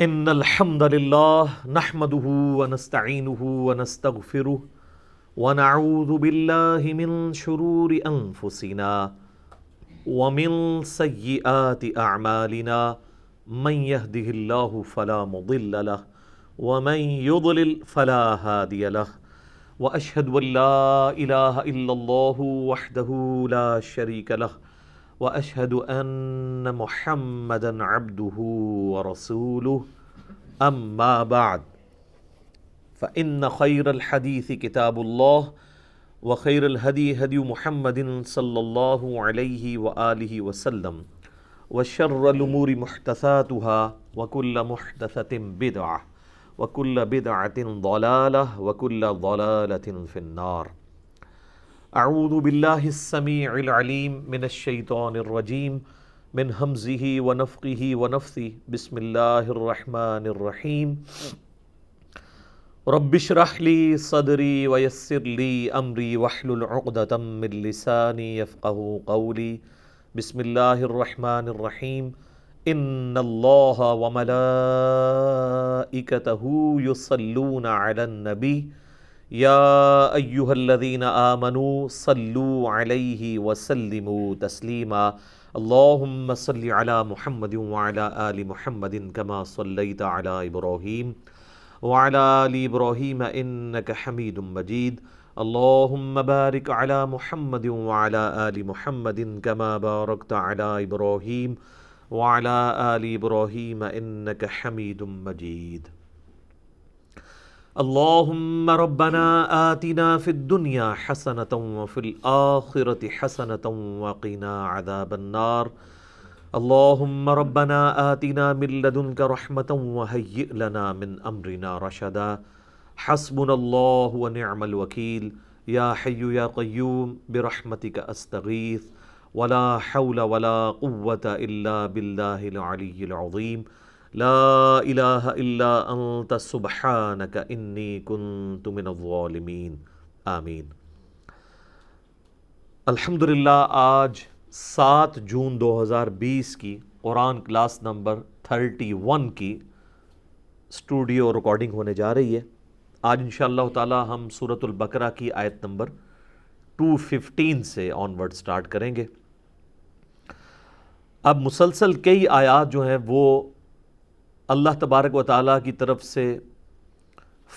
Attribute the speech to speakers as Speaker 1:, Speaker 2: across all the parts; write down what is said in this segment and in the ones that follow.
Speaker 1: ان الحمد للہ نحمده ونستعینه ونستغفره ونعوذ باللہ من شرور انفسنا ومن سیئات اعمالنا من يهده اللہ فلا مضل له ومن يضلل فلا هادی له واشهد ان لا الہ الا اللہ وحدہ لا شریک له واشهد ان محمدا عبده ورسوله اما بعد فان خیر الحدیث کتاب اللہ وخیر الہدی ہدی محمد صلی اللہ علیہ وآلہ وسلم وشر الامور محدثاتها وكل محدثة بدعة وكل بدعة ضلالة وكل ضلالة في النار. اعوذ باللہ السمیع العلیم من الشیطان الرجیم من ہمزہ ونفخہ ونفثہ بسم اللہ الرحمن الرحیم. رب اشرح لی صدری ویسر لی امری واحلل عقدۃ من لسانی یفقہوا قولی. بسم اللہ الرحمن الرحیم. ان اللہ وملائکتہ یصلون علی النبی یا ایہا الذین آمنوا صلوا علیہ وسلموا تسلیما. اللہم صل علی محمد وعلی آل محمد کما صلیت علی ابراہیم وعلی آل ابراہیم انک حمید مجید. اللہم بارک علی محمد وعلی آل محمد کما بارکت علی ابراہیم وعلی آل ابراہیم انک حمید مجید. اللہم ربنا آتنا فی الدنیا حسنة وفی الآخرة حسنة وقنا عذاب النار. اللہم ربنا آتنا من لدنک رحمة وہیئ لنا من امرنا رشدا. حسبنا اللہ ونعم الوکیل. یا حی یا قیوم برحمتک استغیث ولا حول ولا قوة الا باللہ العلی العظیم. لا الہ الا انت سبحانک انی کنت من الظالمین. آمین. الحمدللہ آج 7 جون 2020 کی قرآن کلاس نمبر 31 کی اسٹوڈیو ریکارڈنگ ہونے جا رہی ہے. آج انشاءاللہ تعالی ہم سورۃ البقرہ کی آیت نمبر 215 سے آن ورڈ سٹارٹ کریں گے. اب مسلسل کئی آیات جو ہیں وہ اللہ تبارک و تعالیٰ کی طرف سے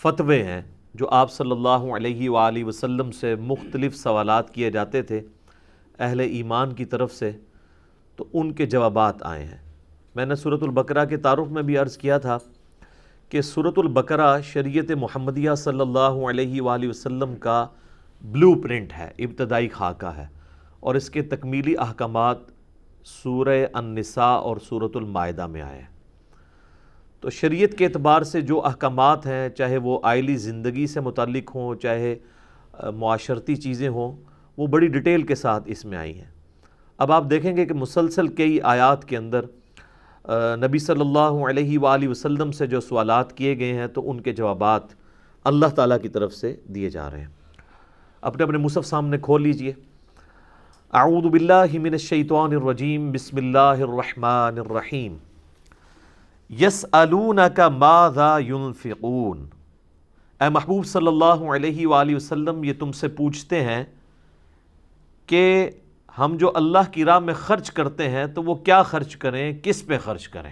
Speaker 1: فتوے ہیں جو آپ صلی اللہ علیہ وآلہ وسلم سے مختلف سوالات کیے جاتے تھے اہل ایمان کی طرف سے، تو ان کے جوابات آئے ہیں. میں نے سورۃ البقرہ کے تعارف میں بھی عرض کیا تھا کہ سورۃ البقرہ شریعت محمدیہ صلی اللہ علیہ وآلہ وسلم کا بلو پرنٹ ہے، ابتدائی خاکہ ہے، اور اس کے تکمیلی احکامات سورہ النساء اور سورۃ المائدہ میں آئے ہیں. تو شریعت کے اعتبار سے جو احکامات ہیں، چاہے وہ آئلی زندگی سے متعلق ہوں، چاہے معاشرتی چیزیں ہوں، وہ بڑی ڈیٹیل کے ساتھ اس میں آئی ہیں. اب آپ دیکھیں گے کہ مسلسل کئی آیات کے اندر نبی صلی اللہ علیہ وآلہ وسلم سے جو سوالات کیے گئے ہیں تو ان کے جوابات اللہ تعالیٰ کی طرف سے دیے جا رہے ہیں. اپنے مصحف سامنے کھول لیجئے. اعوذ باللہ من الشیطان الرجیم. بسم اللہ الرحمن الرحیم. یسألونک ماذا ینفقون. اے محبوب صلی اللہ علیہ وآلہ وسلم، یہ تم سے پوچھتے ہیں کہ ہم جو اللہ کی راہ میں خرچ کرتے ہیں تو وہ کیا خرچ کریں، کس پہ خرچ کریں.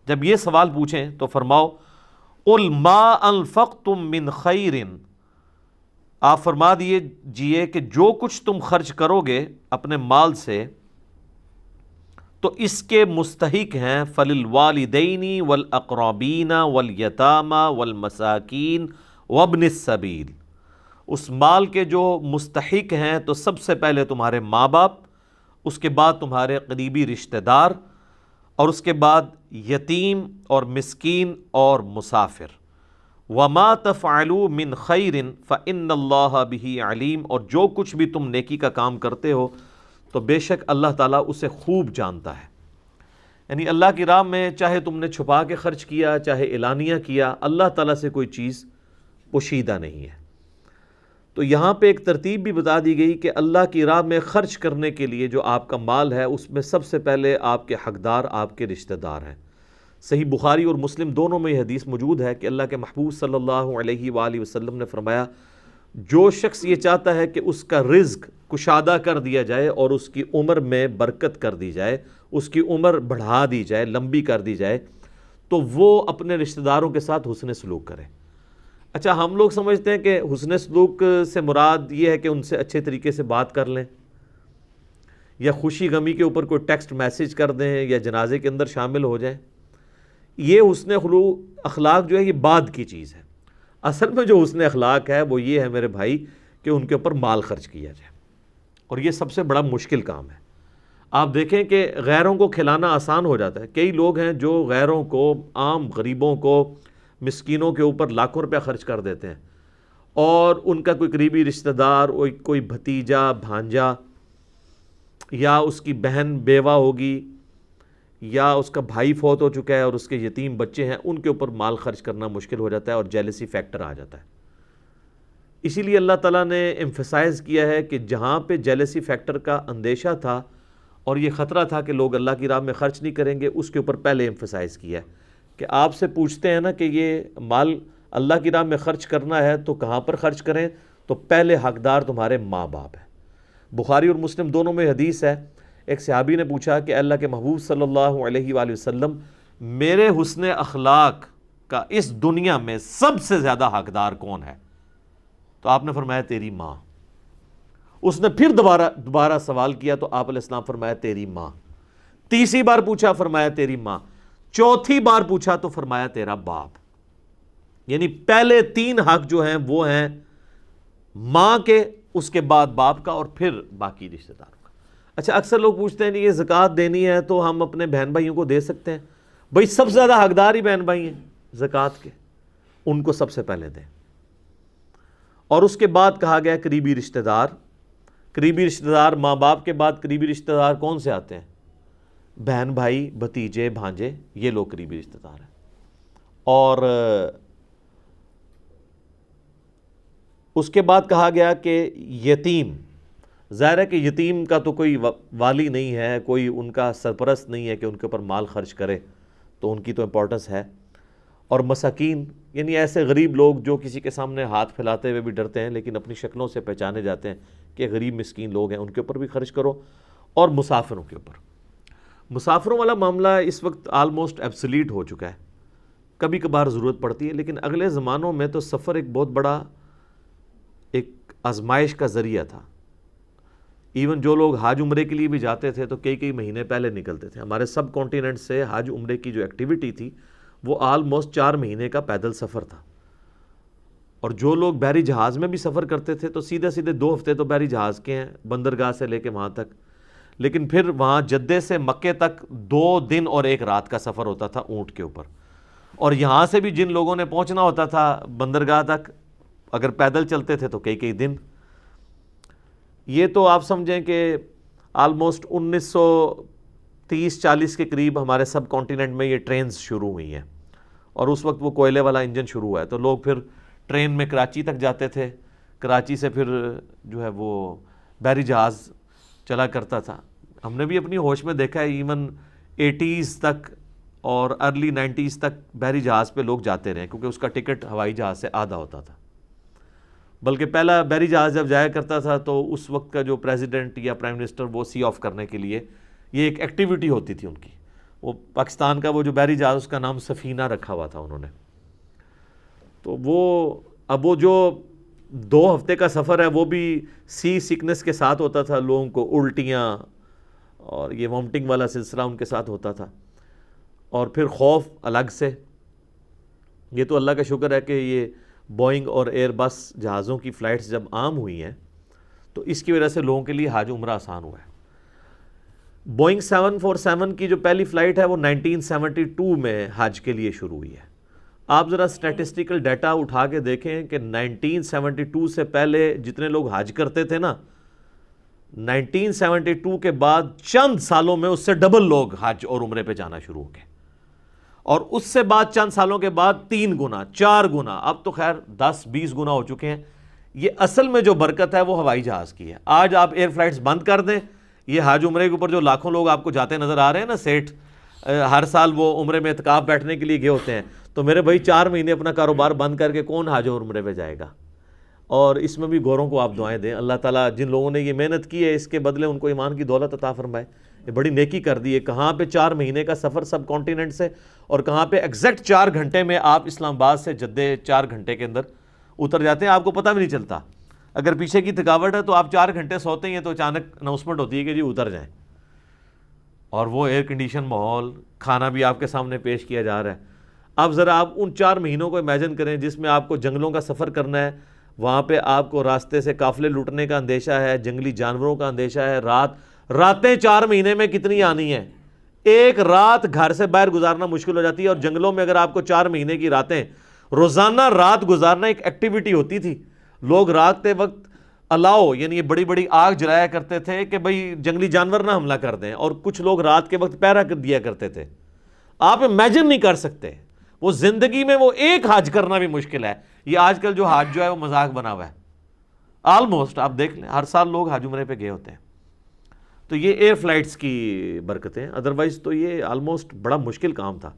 Speaker 1: جب یہ سوال پوچھیں تو فرماؤ قل ما انفقتم من خیر. آپ فرما دیجئے کہ جو کچھ تم خرچ کرو گے اپنے مال سے تو اس کے مستحق ہیں فللوالدین والاقربین والیتامى والمساکین وابن السبیل. اس مال کے جو مستحق ہیں تو سب سے پہلے تمہارے ماں باپ، اس کے بعد تمہارے قریبی رشتہ دار، اور اس کے بعد یتیم اور مسکین اور مسافر. وما تفعلوا من خیر فإن اللہ بہ علیم. اور جو کچھ بھی تم نیکی کا کام کرتے ہو تو بے شک اللہ تعالیٰ اسے خوب جانتا ہے. یعنی اللہ کی راہ میں چاہے تم نے چھپا کے خرچ کیا، چاہے اعلانیہ کیا، اللہ تعالیٰ سے کوئی چیز پوشیدہ نہیں ہے. تو یہاں پہ ایک ترتیب بھی بتا دی گئی کہ اللہ کی راہ میں خرچ کرنے کے لیے جو آپ کا مال ہے اس میں سب سے پہلے آپ کے حقدار آپ کے رشتہ دار ہیں، صحیح بخاری اور مسلم دونوں میں یہ حدیث موجود ہے کہ اللہ کے محبوب صلی اللہ علیہ وآلہ وسلم نے فرمایا جو شخص یہ چاہتا ہے کہ اس کا رزق کشادہ کر دیا جائے اور اس کی عمر میں برکت کر دی جائے، اس کی عمر بڑھا دی جائے، لمبی کر دی جائے، تو وہ اپنے رشتہ داروں کے ساتھ حسن سلوک کرے۔ اچھا، ہم لوگ سمجھتے ہیں کہ حسن سلوک سے مراد یہ ہے کہ ان سے اچھے طریقے سے بات کر لیں، یا خوشی غمی کے اوپر کوئی ٹیکسٹ میسیج کر دیں، یا جنازے کے اندر شامل ہو جائیں۔ یہ حسن اخلاق جو ہے یہ بعد کی چیز ہے۔ اصل میں جو حسن اخلاق ہے وہ یہ ہے میرے بھائی کہ ان کے اوپر مال خرچ کیا جائے، اور یہ سب سے بڑا مشکل کام ہے۔ آپ دیکھیں کہ غیروں کو کھلانا آسان ہو جاتا ہے، کئی لوگ ہیں جو غیروں کو، عام غریبوں کو، مسکینوں کے اوپر لاکھوں روپیہ خرچ کر دیتے ہیں، اور ان کا کوئی قریبی رشتہ دار، کوئی بھتیجا، بھانجا، یا اس کی بہن بیوہ ہوگی، یا اس کا بھائی فوت ہو چکا ہے اور اس کے یتیم بچے ہیں، ان کے اوپر مال خرچ کرنا مشکل ہو جاتا ہے اور جیلسی فیکٹر آ جاتا ہے۔ اسی لیے اللہ تعالیٰ نے ایمفسائز کیا ہے کہ جہاں پہ جیلسی فیکٹر کا اندیشہ تھا اور یہ خطرہ تھا کہ لوگ اللہ کی راہ میں خرچ نہیں کریں گے، اس کے اوپر پہلے ایمفسائز کیا ہے کہ آپ سے پوچھتے ہیں نا کہ یہ مال اللہ کی راہ میں خرچ کرنا ہے تو کہاں پر خرچ کریں، تو پہلے حقدار تمہارے ماں باپ ہیں۔ بخاری اور مسلم دونوں میں حدیث ہے، ایک صحابی نے پوچھا کہ اللہ کے محبوب صلی اللہ علیہ وآلہ وسلم، میرے حسن اخلاق کا اس دنیا میں سب سے زیادہ حقدار کون ہے؟ تو آپ نے فرمایا تیری ماں۔ اس نے پھر دوبارہ سوال کیا تو آپ علیہ السلام فرمایا تیری ماں۔ تیسری بار پوچھا، فرمایا تیری ماں۔ چوتھی بار پوچھا تو فرمایا تیرا باپ۔ یعنی پہلے تین حق جو ہیں وہ ہیں ماں کے، اس کے بعد باپ کا، اور پھر باقی رشتہ داروں کا۔ اچھا، اکثر لوگ پوچھتے ہیں یہ زکوٰۃ دینی ہے تو ہم اپنے بہن بھائیوں کو دے سکتے ہیں؟ بھائی سب سے زیادہ حقدار ہی بہن بھائی ہیں زکوٰۃ کے، ان کو سب سے پہلے دیں۔ اور اس کے بعد کہا گیا قریبی رشتہ دار۔ قریبی رشتہ دار ماں باپ کے بعد قریبی رشتہ دار کون سے آتے ہیں؟ بہن بھائی، بھتیجے، بھانجے، یہ لوگ قریبی رشتہ دار ہیں۔ اور اس کے بعد کہا گیا کہ یتیم، ظاہر ہے کہ یتیم کا تو کوئی والی نہیں ہے، کوئی ان کا سرپرست نہیں ہے کہ ان کے اوپر مال خرچ کرے، تو ان کی تو امپورٹنس ہے۔ اور مساکین، یعنی ایسے غریب لوگ جو کسی کے سامنے ہاتھ پھیلاتے ہوئے بھی ڈرتے ہیں لیکن اپنی شکلوں سے پہچانے جاتے ہیں کہ غریب مسکین لوگ ہیں، ان کے اوپر بھی خرچ کرو۔ اور مسافروں کے اوپر، مسافروں والا معاملہ اس وقت آلموسٹ ایبسلیٹ ہو چکا ہے، کبھی کبھار ضرورت پڑتی ہے، لیکن اگلے زمانوں میں تو سفر ایک بہت بڑا ایک آزمائش کا ذریعہ تھا۔ ایون جو لوگ حج عمرے کے لیے بھی جاتے تھے تو کئی مہینے پہلے نکلتے تھے۔ ہمارے سب کانٹیننٹ سے حج عمرے کی جو ایکٹیویٹی تھی وہ آلموسٹ 4 مہینے کا پیدل سفر تھا، اور جو لوگ بحری جہاز میں بھی سفر کرتے تھے تو سیدھے 2 ہفتے تو بحری جہاز کے ہیں، بندرگاہ سے لے کے وہاں تک، لیکن پھر وہاں جدے سے مکے تک 2 دن اور 1 رات کا سفر ہوتا تھا اونٹ کے اوپر، اور یہاں سے بھی جن لوگوں نے پہنچنا ہوتا تھا بندرگاہ تک، اگر پیدل چلتے تھے تو کئی دن۔ یہ تو آپ سمجھیں کہ آلموسٹ 1930-40 کے قریب ہمارے سب کانٹیننٹ میں یہ ٹرینز شروع ہوئی ہیں، اور اس وقت وہ کوئلے والا انجن شروع ہوا ہے، تو لوگ پھر ٹرین میں کراچی تک جاتے تھے، کراچی سے پھر جو ہے وہ بحری جہاز چلا کرتا تھا۔ ہم نے بھی اپنی ہوش میں دیکھا ہے، ایون 80s تک اور ارلی 90s تک بحری جہاز پہ لوگ جاتے رہے، کیونکہ اس کا ٹکٹ ہوائی جہاز سے آدھا ہوتا تھا۔ بلکہ پہلا بحری جہاز جب جایا کرتا تھا تو اس وقت کا جو پریزیڈنٹ یا پرائم منسٹر وہ سی آف کرنے کے لیے یہ ایک ایکٹیویٹی ہوتی تھی ان کی، وہ پاکستان کا وہ جو بحری جہاز اس کا نام سفینہ رکھا ہوا تھا انہوں نے۔ تو اب وہ جو 2 ہفتے کا سفر ہے وہ بھی سی سکنس کے ساتھ ہوتا تھا، لوگوں کو الٹیاں اور یہ وامٹنگ والا سلسلہ ان کے ساتھ ہوتا تھا، اور پھر خوف الگ سے۔ یہ تو اللہ کا شکر ہے کہ یہ بوئنگ اور ایئر بس جہازوں کی فلائٹس جب عام ہوئی ہیں تو اس کی وجہ سے لوگوں کے لیے حج عمرہ آسان ہوا ہے۔ بوئنگ 747 کی جو پہلی فلائٹ ہے وہ 1972 میں حج کے لیے شروع ہوئی ہے۔ آپ ذرا سٹیٹسٹیکل ڈیٹا اٹھا کے دیکھیں کہ 1972 سے پہلے جتنے لوگ حج کرتے تھے نا، 1972 کے بعد چند سالوں میں اس سے ڈبل لوگ حج اور عمرے پہ جانا شروع ہو گئے، اور اس سے بعد چند سالوں کے بعد 3 گنا 4 گنا، اب تو خیر 10-20 گنا ہو چکے ہیں۔ یہ اصل میں جو برکت ہے وہ ہوائی جہاز کی ہے۔ آج آپ ایئر فلائٹس بند کر دیں، یہ حج عمرے کے اوپر جو لاکھوں لوگ آپ کو جاتے نظر آ رہے ہیں نا، سیٹھ ہر سال وہ عمرے میں اعتکاف بیٹھنے کے لیے گئے ہوتے ہیں، تو میرے بھائی 4 مہینے اپنا کاروبار بند کر کے کون حج اور عمرے پہ جائے گا؟ اور اس میں بھی گوروں کو آپ دعائیں دیں، اللہ تعالیٰ جن لوگوں نے یہ محنت کی ہے اس کے بدلے ان کو ایمان کی دولت عطا فرمائے، یہ بڑی نیکی کر دی ہے۔ کہاں پہ 4 مہینے کا سفر سب کانٹیننٹ سے، اور کہاں پہ ایگزیکٹ 4 گھنٹے میں آپ اسلام آباد سے جدے 4 گھنٹے کے اندر اتر جاتے ہیں، آپ کو پتہ بھی نہیں چلتا۔ اگر پیچھے کی تھکاوٹ ہے تو آپ 4 گھنٹے سوتے ہیں تو اچانک اناؤنسمنٹ ہوتی ہے کہ جی اتر جائیں، اور وہ ایئر کنڈیشن ماحول، کھانا بھی آپ کے سامنے پیش کیا جا رہا ہے۔ اب ذرا آپ ان 4 مہینوں کو امیجن کریں جس میں آپ کو جنگلوں کا سفر کرنا ہے، وہاں پہ آپ کو راستے سے قافلے لوٹنے کا اندیشہ ہے، جنگلی جانوروں کا اندیشہ ہے، راتیں 4 مہینے میں کتنی آنی ہیں، ایک رات گھر سے باہر گزارنا مشکل ہو جاتی ہے۔ اور جنگلوں میں اگر آپ کو 4 مہینے کی راتیں روزانہ رات گزارنا ایک ایکٹیویٹی ہوتی تھی، لوگ رات کے وقت الاؤ یعنی یہ بڑی بڑی آگ جلایا کرتے تھے کہ بھئی جنگلی جانور نہ حملہ کر دیں، اور کچھ لوگ رات کے وقت پہرا کر دیا کرتے تھے۔ آپ امیجن نہیں کر سکتے، وہ زندگی میں وہ ایک حج کرنا بھی مشکل ہے۔ یہ آج کل جو حج جو ہے وہ مذاق بنا ہوا ہے، آلموسٹ آپ دیکھ لیں ہر سال لوگ حج عمرے پہ گئے ہوتے ہیں۔ تو یہ ایئر فلائٹس کی برکتیں، ادروائز تو یہ آلموسٹ بڑا مشکل کام تھا۔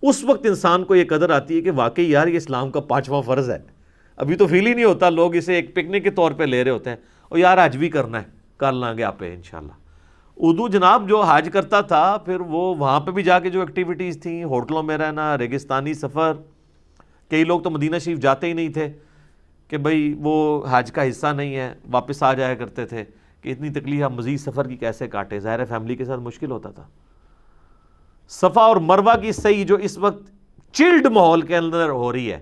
Speaker 1: اس وقت انسان کو یہ قدر آتی ہے کہ واقعی یار یہ اسلام کا 5واں فرض ہے۔ ابھی تو فیل ہی نہیں ہوتا، لوگ اسے ایک پکنک کے طور پہ لے رہے ہوتے ہیں، اور یار حج بھی کرنا ہے، کر لیں گے آپ پہ انشاءاللہ۔ اردو جناب جو حج کرتا تھا پھر وہ وہاں پہ بھی جا کے جو ایکٹیویٹیز تھیں، ہوٹلوں میں رہنا، ریگستانی سفر، کئی لوگ تو مدینہ شریف جاتے ہی نہیں تھے کہ بھئی وہ حج کا حصہ نہیں ہے، واپس آ جایا کرتے تھے کہ اتنی تکلیف ہم مزید سفر کی کیسے کاٹے، ظاہر ہے فیملی کے ساتھ مشکل ہوتا تھا۔ صفا اور مروہ کی صحیح جو اس وقت چلڈ ماحول کے اندر ہو رہی ہے،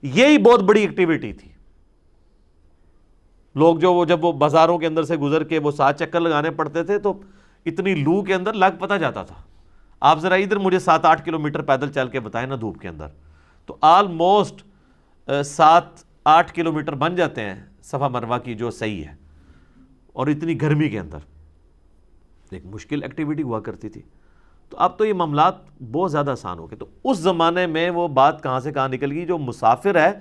Speaker 1: یہی بہت بڑی ایکٹیویٹی تھی۔ لوگ جب وہ بازاروں کے اندر سے گزر کے وہ 7 چکر لگانے پڑتے تھے تو اتنی لو کے اندر لگ پتہ جاتا تھا۔ آپ ذرا ادھر مجھے 7-8 کلومیٹر پیدل چل کے بتائیں نا دھوپ کے اندر، تو آلموسٹ 7-8 کلومیٹر بن جاتے ہیں صفا مروہ کی جو صحیح ہے، اور اتنی گرمی کے اندر ایک مشکل ایکٹیویٹی ہوا کرتی تھی۔ تو اب تو یہ معاملات بہت زیادہ آسان ہو گئے۔ تو اس زمانے میں وہ بات کہاں سے کہاں نکل گئی، جو مسافر ہے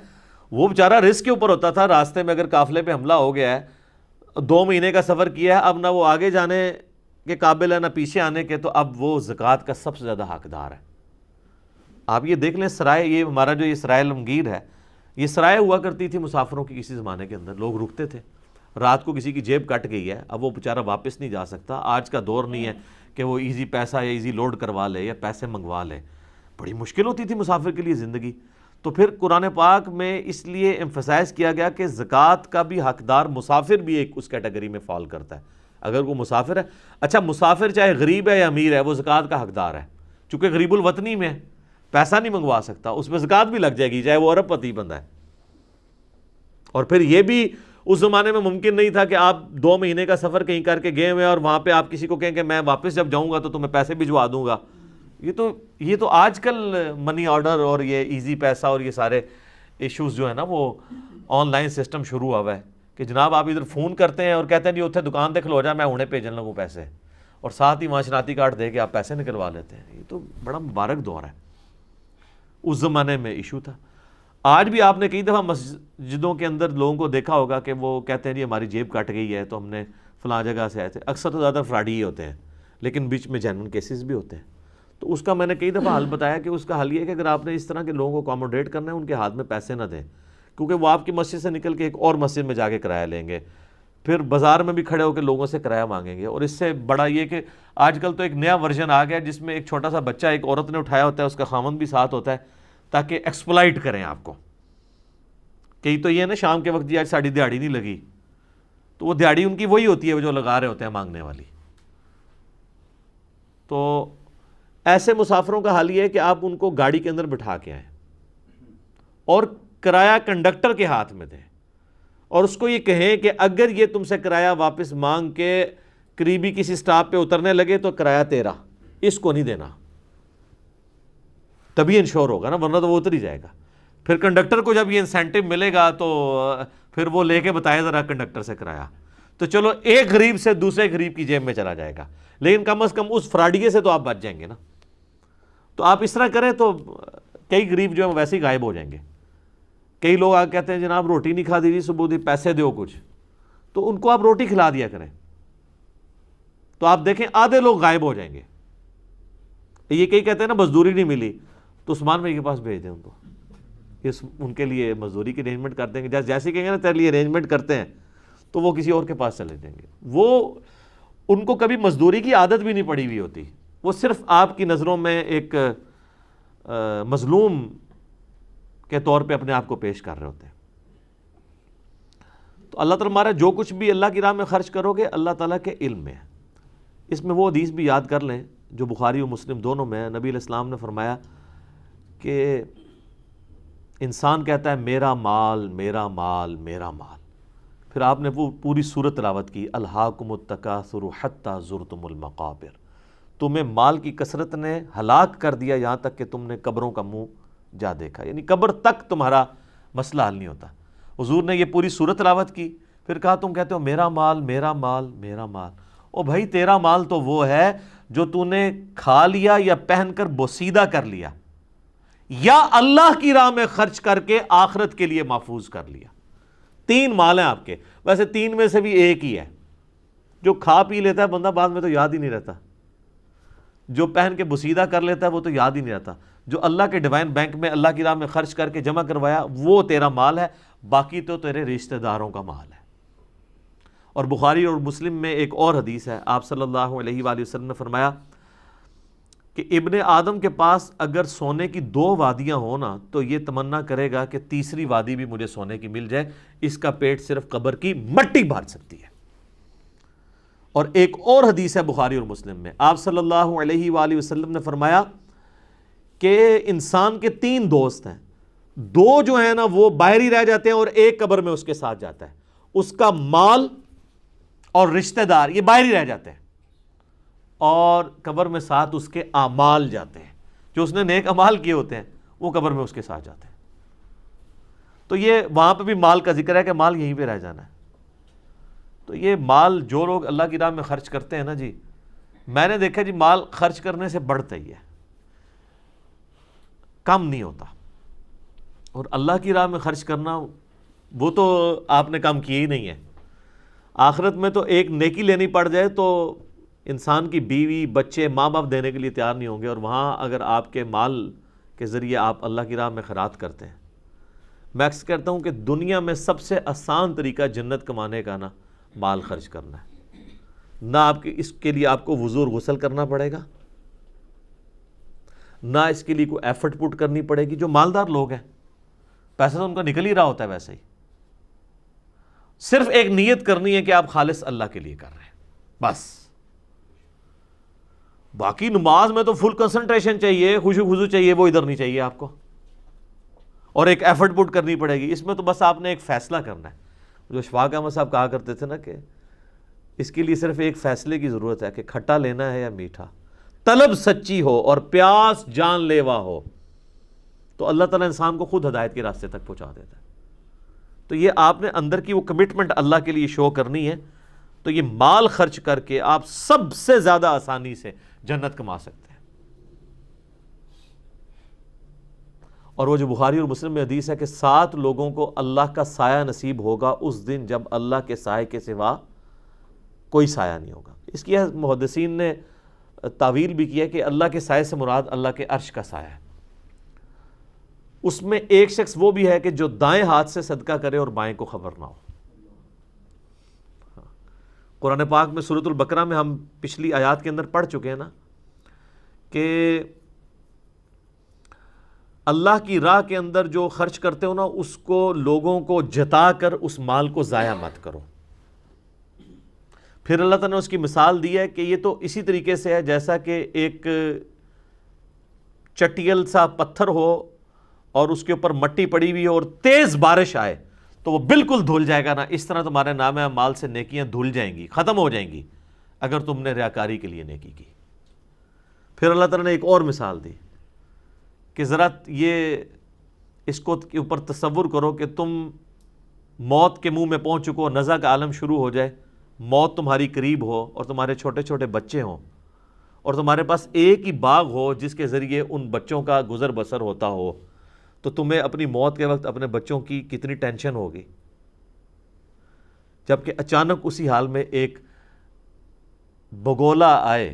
Speaker 1: وہ بیچارہ رسک کے اوپر ہوتا تھا، راستے میں اگر قافلے پہ حملہ ہو گیا ہے، 2 مہینے کا سفر کیا ہے، اب نہ وہ آگے جانے کے قابل ہے نہ پیچھے آنے کے، تو اب وہ زکوٰۃ کا سب سے زیادہ حقدار ہے۔ آپ یہ دیکھ لیں سرائے، یہ ہمارا جو یہ سرائے علمگیر ہے، یہ سرائے ہوا کرتی تھی مسافروں کی، کسی زمانے کے اندر لوگ رکتے تھے، رات کو کسی کی جیب کٹ گئی ہے، اب وہ بیچارہ واپس نہیں جا سکتا۔ آج کا دور نہیں ہے کہ وہ ایزی پیسہ یا ایزی لوڈ کروا لے یا پیسے منگوا لے، بڑی مشکل ہوتی تھی مسافر کے لیے زندگی۔ تو پھر قرآن پاک میں اس لیے ایمفسائز کیا گیا کہ زکوٰۃ کا بھی حقدار مسافر بھی ایک اس کیٹیگری میں فال کرتا ہے۔ اگر وہ مسافر ہے، اچھا مسافر چاہے غریب ہے یا امیر ہے، وہ زکوٰۃ کا حقدار ہے، چونکہ غریب الوطنی میں پیسہ نہیں منگوا سکتا، اس میں زکوٰۃ بھی لگ جائے گی چاہے وہ ارب پتی بندہ ہے۔ اور پھر یہ بھی اس زمانے میں ممکن نہیں تھا کہ آپ 2 مہینے کا سفر کہیں کر کے گئے ہوئے اور وہاں پہ آپ کسی کو کہیں کہ میں واپس جب جاؤں گا تو تمہیں پیسے بھجوا دوں گا۔ یہ تو آج کل منی آرڈر اور یہ ایزی پیسہ اور یہ سارے ایشوز جو ہے نا، وہ آن لائن سسٹم شروع ہوا ہے کہ جناب آپ ادھر فون کرتے ہیں اور کہتے ہیں جی اتنے دکان تے کھلو جا، میں انہیں بھیجن لگوں پیسے، اور ساتھ ہی معاشراتی کارڈ دے کے آپ پیسے نکلوا لیتے ہیں۔ یہ تو بڑا مبارک دور ہے، اس زمانے میں ایشو تھا۔ آج بھی آپ نے کئی دفعہ مسجدوں کے اندر لوگوں کو دیکھا ہوگا کہ وہ کہتے ہیں جی ہماری جیب کٹ گئی ہے تو ہم نے فلاں جگہ سے آئے تھے، اکثر تو زیادہ فراڈی ہی ہوتے ہیں، لیکن بیچ میں جینوئن کیسز بھی ہوتے ہیں۔ تو اس کا میں نے کئی دفعہ حل بتایا کہ اس کا حل یہ ہے کہ اگر آپ نے اس طرح کے لوگوں کو اکاموڈیٹ کرنا ہے، ان کے ہاتھ میں پیسے نہ دیں، کیونکہ وہ آپ کی مسجد سے نکل کے ایک اور مسجد میں جا کے کرایہ لیں گے، پھر بازار میں بھی کھڑے ہو کے لوگوں سے کرایہ مانگیں گے۔ اور اس سے بڑا یہ کہ آج کل تو ایک نیا ورژن آ گیا جس میں ایک چھوٹا سا بچہ ایک عورت نے اٹھایا ہوتا ہے، اس کا خامند بھی ساتھ ہوتا ہے، تاکہ ایکسپلائٹ کریں آپ کو۔ کئی تو یہ ہے نا شام کے وقت جی آج ساڑی دیہڑی نہیں لگی، تو وہ دیہڑی ان کی وہی ہوتی ہے جو لگا رہے ہوتے ہیں مانگنے والی۔ تو ایسے مسافروں کا حال یہ ہے کہ آپ ان کو گاڑی کے اندر بٹھا کے آئیں اور کرایہ کنڈکٹر کے ہاتھ میں دیں، اور اس کو یہ کہیں کہ اگر یہ تم سے کرایہ واپس مانگ کے قریبی کسی سٹاپ پہ اترنے لگے تو کرایہ تیرا، اس کو نہیں دینا، تبھی انشور ہوگا نا، ورنہ تو وہ اتر ہی جائے گا۔ پھر کنڈکٹر کو جب یہ انسینٹیو ملے گا تو پھر وہ لے کے بتائے ذرا کنڈکٹر سے کرایہ، تو چلو ایک غریب سے دوسرے غریب کی جیب میں چلا جائے گا، لیکن کم از کم اس فراڈیے سے تو آپ بچ جائیں گے نا۔ تو آپ اس طرح کریں تو کئی غریب جو ہیں ویسے ہی غائب ہو جائیں گے۔ کئی لوگ آ کہتے ہیں جناب روٹی نہیں کھا دیجیے صبح دی، پیسے دو کچھ، تو ان کو آپ روٹی کھلا دیا کریں، تو آپ دیکھیں آدھے لوگ غائب ہو جائیں گے۔ یہ کئی کہتے ہیں نا مزدوری نہیں ملی تو عثمان بھائی کے پاس بھیج دیں ان کو، ان کے لیے مزدوری کی ارینجمنٹ کر دیں گے، جیسے کہیں گے نا تیرے لیے ارینجمنٹ کرتے ہیں، تو وہ کسی اور کے پاس چلے جائیں گے۔ وہ ان کو کبھی مزدوری کی عادت بھی نہیں پڑی ہوئی ہوتی، وہ صرف آپ کی نظروں میں ایک مظلوم کے طور پہ اپنے آپ کو پیش کر رہے ہوتے ہیں۔ تو اللہ تعالیٰ ہمارا جو کچھ بھی اللہ کی راہ میں خرچ کرو گے اللہ تعالیٰ کے علم میں ہے۔ اس میں وہ حدیث بھی یاد کر لیں جو بخاری و مسلم دونوں میں ہے، نبی علیہ السلام نے فرمایا کہ انسان کہتا ہے میرا مال میرا مال میرا مال، پھر آپ نے وہ پوری سورت تلاوت کی، الہاکم التکاثر حتی زرتم المقابر، تمہیں مال کی کثرت نے ہلاک کر دیا یہاں تک کہ تم نے قبروں کا منہ جا دیکھا، یعنی قبر تک تمہارا مسئلہ حل نہیں ہوتا۔ حضور نے یہ پوری سورت تلاوت کی، پھر کہا تم کہتے ہو میرا مال میرا مال میرا مال، او بھائی تیرا مال تو وہ ہے جو تو نے کھا لیا یا پہن کر بوسیدہ کر لیا یا اللہ کی راہ میں خرچ کر کے آخرت کے لیے محفوظ کر لیا۔ تین مال ہیں آپ کے، ویسے تین میں سے بھی ایک ہی ہے، جو کھا پی لیتا ہے بندہ بعد میں تو یاد ہی نہیں رہتا، جو پہن کے بوسیدہ کر لیتا ہے وہ تو یاد ہی نہیں رہتا، جو اللہ کے ڈیوائن بینک میں اللہ کی راہ میں خرچ کر کے جمع کروایا وہ تیرا مال ہے، باقی تو تیرے رشتہ داروں کا مال ہے۔ اور بخاری اور مسلم میں ایک اور حدیث ہے، آپ صلی اللہ علیہ وآلہ وسلم نے فرمایا کہ ابن آدم کے پاس اگر سونے کی 2 وادیاں ہوں نا تو یہ تمنا کرے گا کہ تیسری وادی بھی مجھے سونے کی مل جائے، اس کا پیٹ صرف قبر کی مٹی بھر سکتی ہے۔ اور ایک اور حدیث ہے بخاری اور مسلم میں، آپ صلی اللہ علیہ وآلہ وسلم نے فرمایا کہ انسان کے 3 دوست ہیں، 2 جو ہیں نا وہ باہر ہی رہ جاتے ہیں اور ایک قبر میں اس کے ساتھ جاتا ہے، اس کا مال اور رشتہ دار یہ باہر ہی رہ جاتے ہیں، اور قبر میں ساتھ اس کے اعمال جاتے ہیں، جو اس نے نیک اعمال کیے ہوتے ہیں وہ قبر میں اس کے ساتھ جاتے ہیں۔ تو یہ وہاں پہ بھی مال کا ذکر ہے کہ مال یہیں پہ رہ جانا ہے۔ تو یہ مال جو لوگ اللہ کی راہ میں خرچ کرتے ہیں نا جی، میں نے دیکھا جی مال خرچ کرنے سے بڑھتا ہی ہے، کم نہیں ہوتا۔ اور اللہ کی راہ میں خرچ کرنا وہ تو آپ نے کام کیا ہی نہیں ہے، آخرت میں تو ایک نیکی لینی پڑ جائے تو انسان کی بیوی بچے ماں باپ دینے کے لیے تیار نہیں ہوں گے، اور وہاں اگر آپ کے مال کے ذریعے آپ اللہ کی راہ میں خیرات کرتے ہیں، میں اکثر کہتا ہوں کہ دنیا میں سب سے آسان طریقہ جنت کمانے کا نا مال خرچ کرنا ہے، نہ آپ کے اس کے لیے آپ کو وضو اور غسل کرنا پڑے گا، نہ اس کے لیے کوئی ایفرٹ پٹ کرنی پڑے گی۔ جو مالدار لوگ ہیں پیسہ تو ان کا نکل ہی رہا ہوتا ہے ویسے ہی، صرف ایک نیت کرنی ہے کہ آپ خالص اللہ کے لیے کر رہے ہیں بس۔ باقی نماز میں تو فل کنسنٹریشن چاہیے، خشوع خضوع چاہیے، وہ ادھر نہیں چاہیے آپ کو، اور ایک ایفرٹ پٹ کرنی پڑے گی۔ اس میں تو بس آپ نے ایک فیصلہ کرنا ہے، جو اشفاق احمد صاحب کہا کرتے تھے نا کہ اس کے لیے صرف ایک فیصلے کی ضرورت ہے کہ کھٹا لینا ہے یا میٹھا، طلب سچی ہو اور پیاس جان لیوا ہو تو اللہ تعالیٰ انسان کو خود ہدایت کے راستے تک پہنچا دیتا ہے۔ تو یہ آپ نے اندر کی وہ کمٹمنٹ اللہ کے لیے شو کرنی ہے، تو یہ مال خرچ کر کے آپ سب سے زیادہ آسانی سے جنت کما سکتے ہیں۔ اور وہ جو بخاری اور مسلم میں حدیث ہے کہ 7 لوگوں کو اللہ کا سایہ نصیب ہوگا اس دن جب اللہ کے سائے کے سوا کوئی سایہ نہیں ہوگا۔ اس کی محدثین نے تعویل بھی کیا کہ اللہ کے سائے سے مراد اللہ کے عرش کا سایہ ہے۔ اس میں ایک شخص وہ بھی ہے کہ جو دائیں ہاتھ سے صدقہ کرے اور بائیں کو خبر نہ ہو۔ قرآن پاک میں سورۃ البقرہ میں ہم پچھلی آیات کے اندر پڑھ چکے ہیں نا کہ اللہ کی راہ کے اندر جو خرچ کرتے ہو نا اس کو لوگوں کو جتا کر اس مال کو ضائع مت کرو۔ پھر اللہ تعالیٰ نے اس کی مثال دی ہے کہ یہ تو اسی طریقے سے ہے جیسا کہ ایک چٹیل سا پتھر ہو اور اس کے اوپر مٹی پڑی ہوئی ہو اور تیز بارش آئے تو وہ بالکل دھل جائے گا نا، اس طرح تمہارے نام اعمال سے نیکیاں دھل جائیں گی، ختم ہو جائیں گی اگر تم نے ریاکاری کے لیے نیکی کی۔ پھر اللہ تعالیٰ نے ایک اور مثال دی کہ ذرا یہ اس کو کے اوپر تصور کرو کہ تم موت کے منہ میں پہنچ چکو، نزع کا عالم شروع ہو جائے، موت تمہاری قریب ہو اور تمہارے چھوٹے چھوٹے بچے ہوں اور تمہارے پاس ایک ہی باغ ہو جس کے ذریعے ان بچوں کا گزر بسر ہوتا ہو، تو تمہیں اپنی موت کے وقت اپنے بچوں کی کتنی ٹینشن ہوگی، جبکہ اچانک اسی حال میں ایک بگولا آئے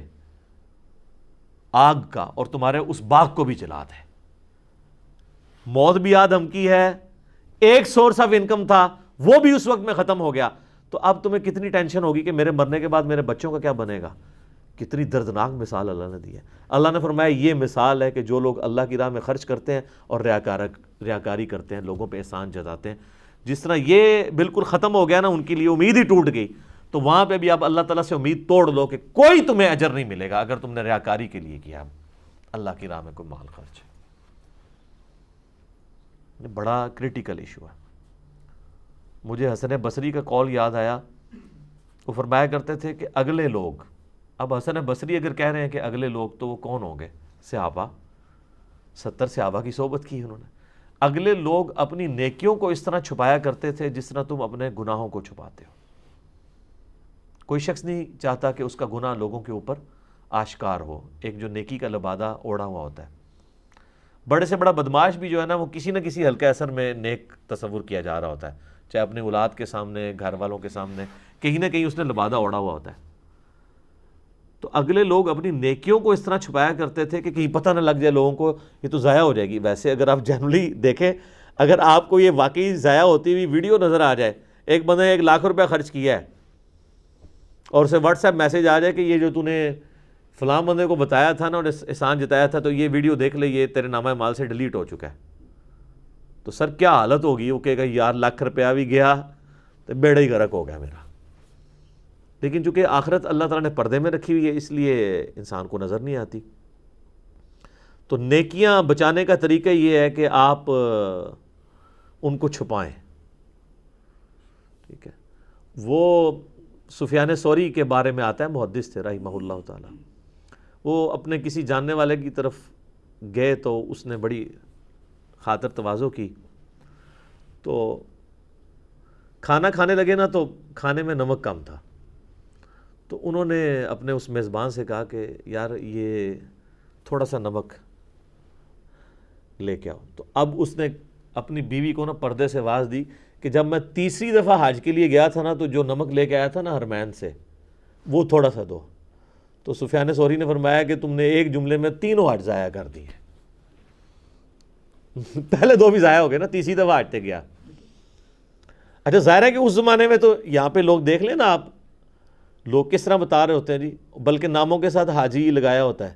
Speaker 1: آگ کا اور تمہارے اس باغ کو بھی جلا دے. موت بھی آدم کی ہے, ایک سورس آف انکم تھا وہ بھی اس وقت میں ختم ہو گیا, تو اب تمہیں کتنی ٹینشن ہوگی کہ میرے مرنے کے بعد میرے بچوں کا کیا بنے گا. کتنی دردناک مثال اللہ نے دی ہے. اللہ نے فرمایا یہ مثال ہے کہ جو لوگ اللہ کی راہ میں خرچ کرتے ہیں اور ریاکاری کرتے ہیں, لوگوں پہ احسان جتاتے ہیں, جس طرح یہ بالکل ختم ہو گیا نا, ان کے لیے امید ہی ٹوٹ گئی, تو وہاں پہ بھی اب اللہ تعالیٰ سے امید توڑ لو کہ کوئی تمہیں اجر نہیں ملے گا اگر تم نے ریاکاری کے لیے کیا اللہ کی راہ میں کوئی مال خرچ. یہ بڑا کریٹیکل ایشو ہے. مجھے حسن بصری کا قول یاد آیا, وہ فرمایا کرتے تھے کہ اگلے لوگ, اب حسن بصری اگر کہہ رہے ہیں کہ اگلے لوگ, تو وہ کون ہوں گے؟ صحابہ. 70 صحابہ کی صحبت کی انہوں نے. اگلے لوگ اپنی نیکیوں کو اس طرح چھپایا کرتے تھے جس طرح تم اپنے گناہوں کو چھپاتے ہو. کوئی شخص نہیں چاہتا کہ اس کا گناہ لوگوں کے اوپر آشکار ہو, ایک جو نیکی کا لبادہ اوڑھا ہوا ہوتا ہے. بڑے سے بڑا بدماش بھی جو ہے نا, وہ کسی نہ کسی ہلکے اثر میں نیک تصور کیا جا رہا ہوتا ہے, چاہے اپنے اولاد کے سامنے, گھر والوں کے سامنے, کہیں نہ کہیں اس نے لبادہ اوڑھا ہوا ہوتا ہے. تو اگلے لوگ اپنی نیکیوں کو اس طرح چھپایا کرتے تھے کہ کہیں پتہ نہ لگ جائے لوگوں کو, یہ تو ضائع ہو جائے گی. ویسے اگر آپ جنرلی دیکھیں, اگر آپ کو یہ واقعی ضائع ہوتی ہوئی ویڈیو نظر آ جائے, ایک بندے نے 1 لاکھ روپیہ خرچ کیا ہے اور اسے واٹس ایپ میسیج آ جائے کہ یہ جو تو نے فلاں بندے کو بتایا تھا نا اور احسان جتایا تھا, تو یہ ویڈیو دیکھ لے, یہ تیرے نامہ مال سے ڈیلیٹ ہو چکا ہے, تو سر کیا حالت ہوگی. وہ کہے گا یار لاکھ روپیہ بھی گیا تو بیڑا ہی غرق ہو گیا میرا. لیکن چونکہ آخرت اللہ تعالیٰ نے پردے میں رکھی ہوئی ہے, اس لیے انسان کو نظر نہیں آتی. تو نیکیاں بچانے کا طریقہ یہ ہے کہ آپ ان کو چھپائیں. ٹھیک ہے. وہ سفیان ثوری کے بارے میں آتا ہے, محدث تھے رحمہ اللہ تعالیٰ. وہ اپنے کسی جاننے والے کی طرف گئے تو اس نے بڑی خاطر تواضع کی, تو کھانا کھانے لگے نا, تو کھانے میں نمک کم تھا. تو انہوں نے اپنے اس میزبان سے کہا کہ یار یہ تھوڑا سا نمک لے کے آؤ. تو اب اس نے اپنی بیوی کو نا پردے سے آواز دی کہ جب میں 3ری دفعہ حج کے لیے گیا تھا نا, تو جو نمک لے کے آیا تھا نا حرمین سے, وہ تھوڑا سا دو. تو سفیان ثوری نے فرمایا کہ تم نے ایک جملے میں 3 حج ضائع کر دی ہیں. پہلے 2 بھی ضائع ہو گئے نا, 3ری دفعہ حج پہ گیا. اچھا ظاہر ہے کہ اس زمانے میں تو یہاں پہ لوگ دیکھ لیں نا آپ, لوگ کس طرح بتا رہے ہوتے ہیں جی, بلکہ ناموں کے ساتھ حاجی لگایا ہوتا ہے,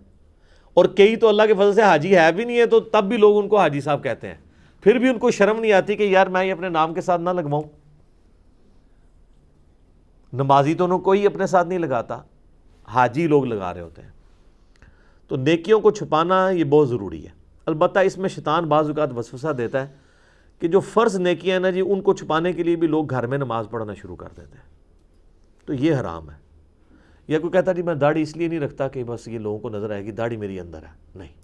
Speaker 1: اور کئی تو اللہ کے فضل سے حاجی ہے بھی نہیں ہے, تو تب بھی لوگ ان کو حاجی صاحب کہتے ہیں. پھر بھی ان کو شرم نہیں آتی کہ یار میں یہ اپنے نام کے ساتھ نہ لگواؤں. نمازی تو انہوں کوئی اپنے ساتھ نہیں لگاتا, حاجی لوگ لگا رہے ہوتے ہیں. تو نیکیوں کو چھپانا یہ بہت ضروری ہے. البتہ اس میں شیطان بعض اوقات وسوسہ دیتا ہے کہ جو فرض نیکیاں ہیں نا جی, ان کو چھپانے کے لیے بھی لوگ گھر میں نماز پڑھنا شروع کر دیتے ہیں, تو یہ حرام ہے. یا کوئی کہتا جی میں داڑھی اس لیے نہیں رکھتا کہ بس یہ لوگوں کو نظر آئے گی, داڑھی میری اندر ہے. نہیں,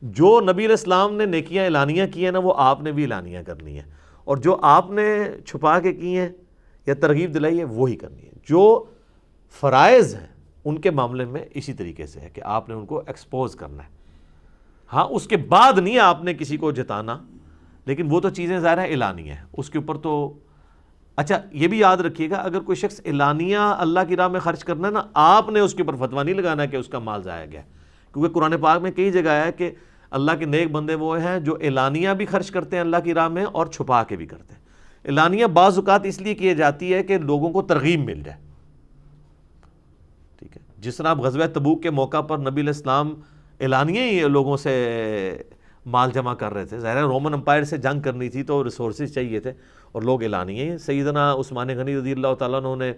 Speaker 1: جو نبی علیہ السلام نے نیکیاں اعلانیہ کی ہیں نا, وہ آپ نے بھی اعلانیہ کرنی ہے, اور جو آپ نے چھپا کے کی ہیں یا ترغیب دلائی ہے وہی کرنی ہے. جو فرائض ہیں ان کے معاملے میں اسی طریقے سے ہے کہ آپ نے ان کو ایکسپوز کرنا ہے. ہاں اس کے بعد نہیں آپ نے کسی کو جتانا, لیکن وہ تو چیزیں ظاہر ہے اعلانیہ ہیں, اس کے اوپر تو. اچھا یہ بھی یاد رکھیے گا, اگر کوئی شخص اعلانیہ اللہ کی راہ میں خرچ کرنا ہے نا, آپ نے اس کے اوپر فتویٰ نہیں لگانا کہ اس کا مال ضائع گیا, کیونکہ قرآن پاک میں کئی جگہ ہے کہ اللہ کے نیک بندے وہ ہیں جو اعلانیہ بھی خرچ کرتے ہیں اللہ کی راہ میں اور چھپا کے بھی کرتے ہیں. اعلانیہ بعض اوقات اس لیے کی جاتی ہے کہ لوگوں کو ترغیب مل جائے. ٹھیک ہے, جس طرح آپ غزوہ تبوک کے موقع پر نبی علیہ السلام اعلانیہ ہی لوگوں سے مال جمع کر رہے تھے. ظاہر ہے رومن امپائر سے جنگ کرنی تھی تو ریسورسز چاہیے تھے, اور لوگ اعلانیہ ہی. سیدنا عثمان غنی رضی اللہ تعالیٰ عنہ نے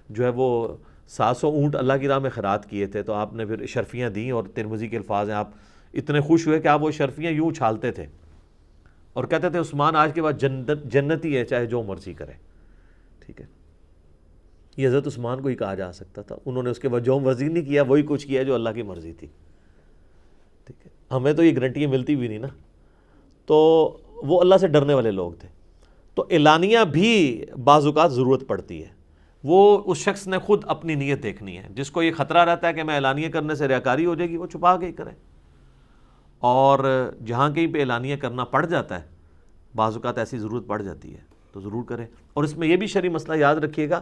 Speaker 1: جو ہے وہ 700 اونٹ اللہ کی راہ میں خیرات کیے تھے, تو آپ نے پھر شرفیاں دیں, اور ترمذی کے الفاظ ہیں, آپ اتنے خوش ہوئے کہ آپ وہ شرفیاں یوں اچھالتے تھے اور کہتے تھے عثمان آج کے بعد جنتی ہے, چاہے جو مرضی کرے. ٹھیک ہے, یہ حضرت عثمان کو ہی کہا جا سکتا تھا. انہوں نے اس کے بعد جو مرضی نہیں کیا, وہی کچھ کیا جو اللہ کی مرضی تھی. ٹھیک ہے, ہمیں تو یہ گارنٹیاں ملتی بھی نہیں نا, تو وہ اللہ سے ڈرنے والے لوگ تھے. تو اعلانیہ بھی بعض اوقات ضرورت پڑتی ہے, وہ اس شخص نے خود اپنی نیت دیکھنی ہے. جس کو یہ خطرہ رہتا ہے کہ میں اعلانیہ کرنے سے ریاکاری ہو جائے گی, وہ چھپا کے ہی کرے. اور جہاں کہیں پہ اعلانیہ کرنا پڑ جاتا ہے, بعض اوقات ایسی ضرورت پڑ جاتی ہے, تو ضرور کریں. اور اس میں یہ بھی شرعی مسئلہ یاد رکھیے گا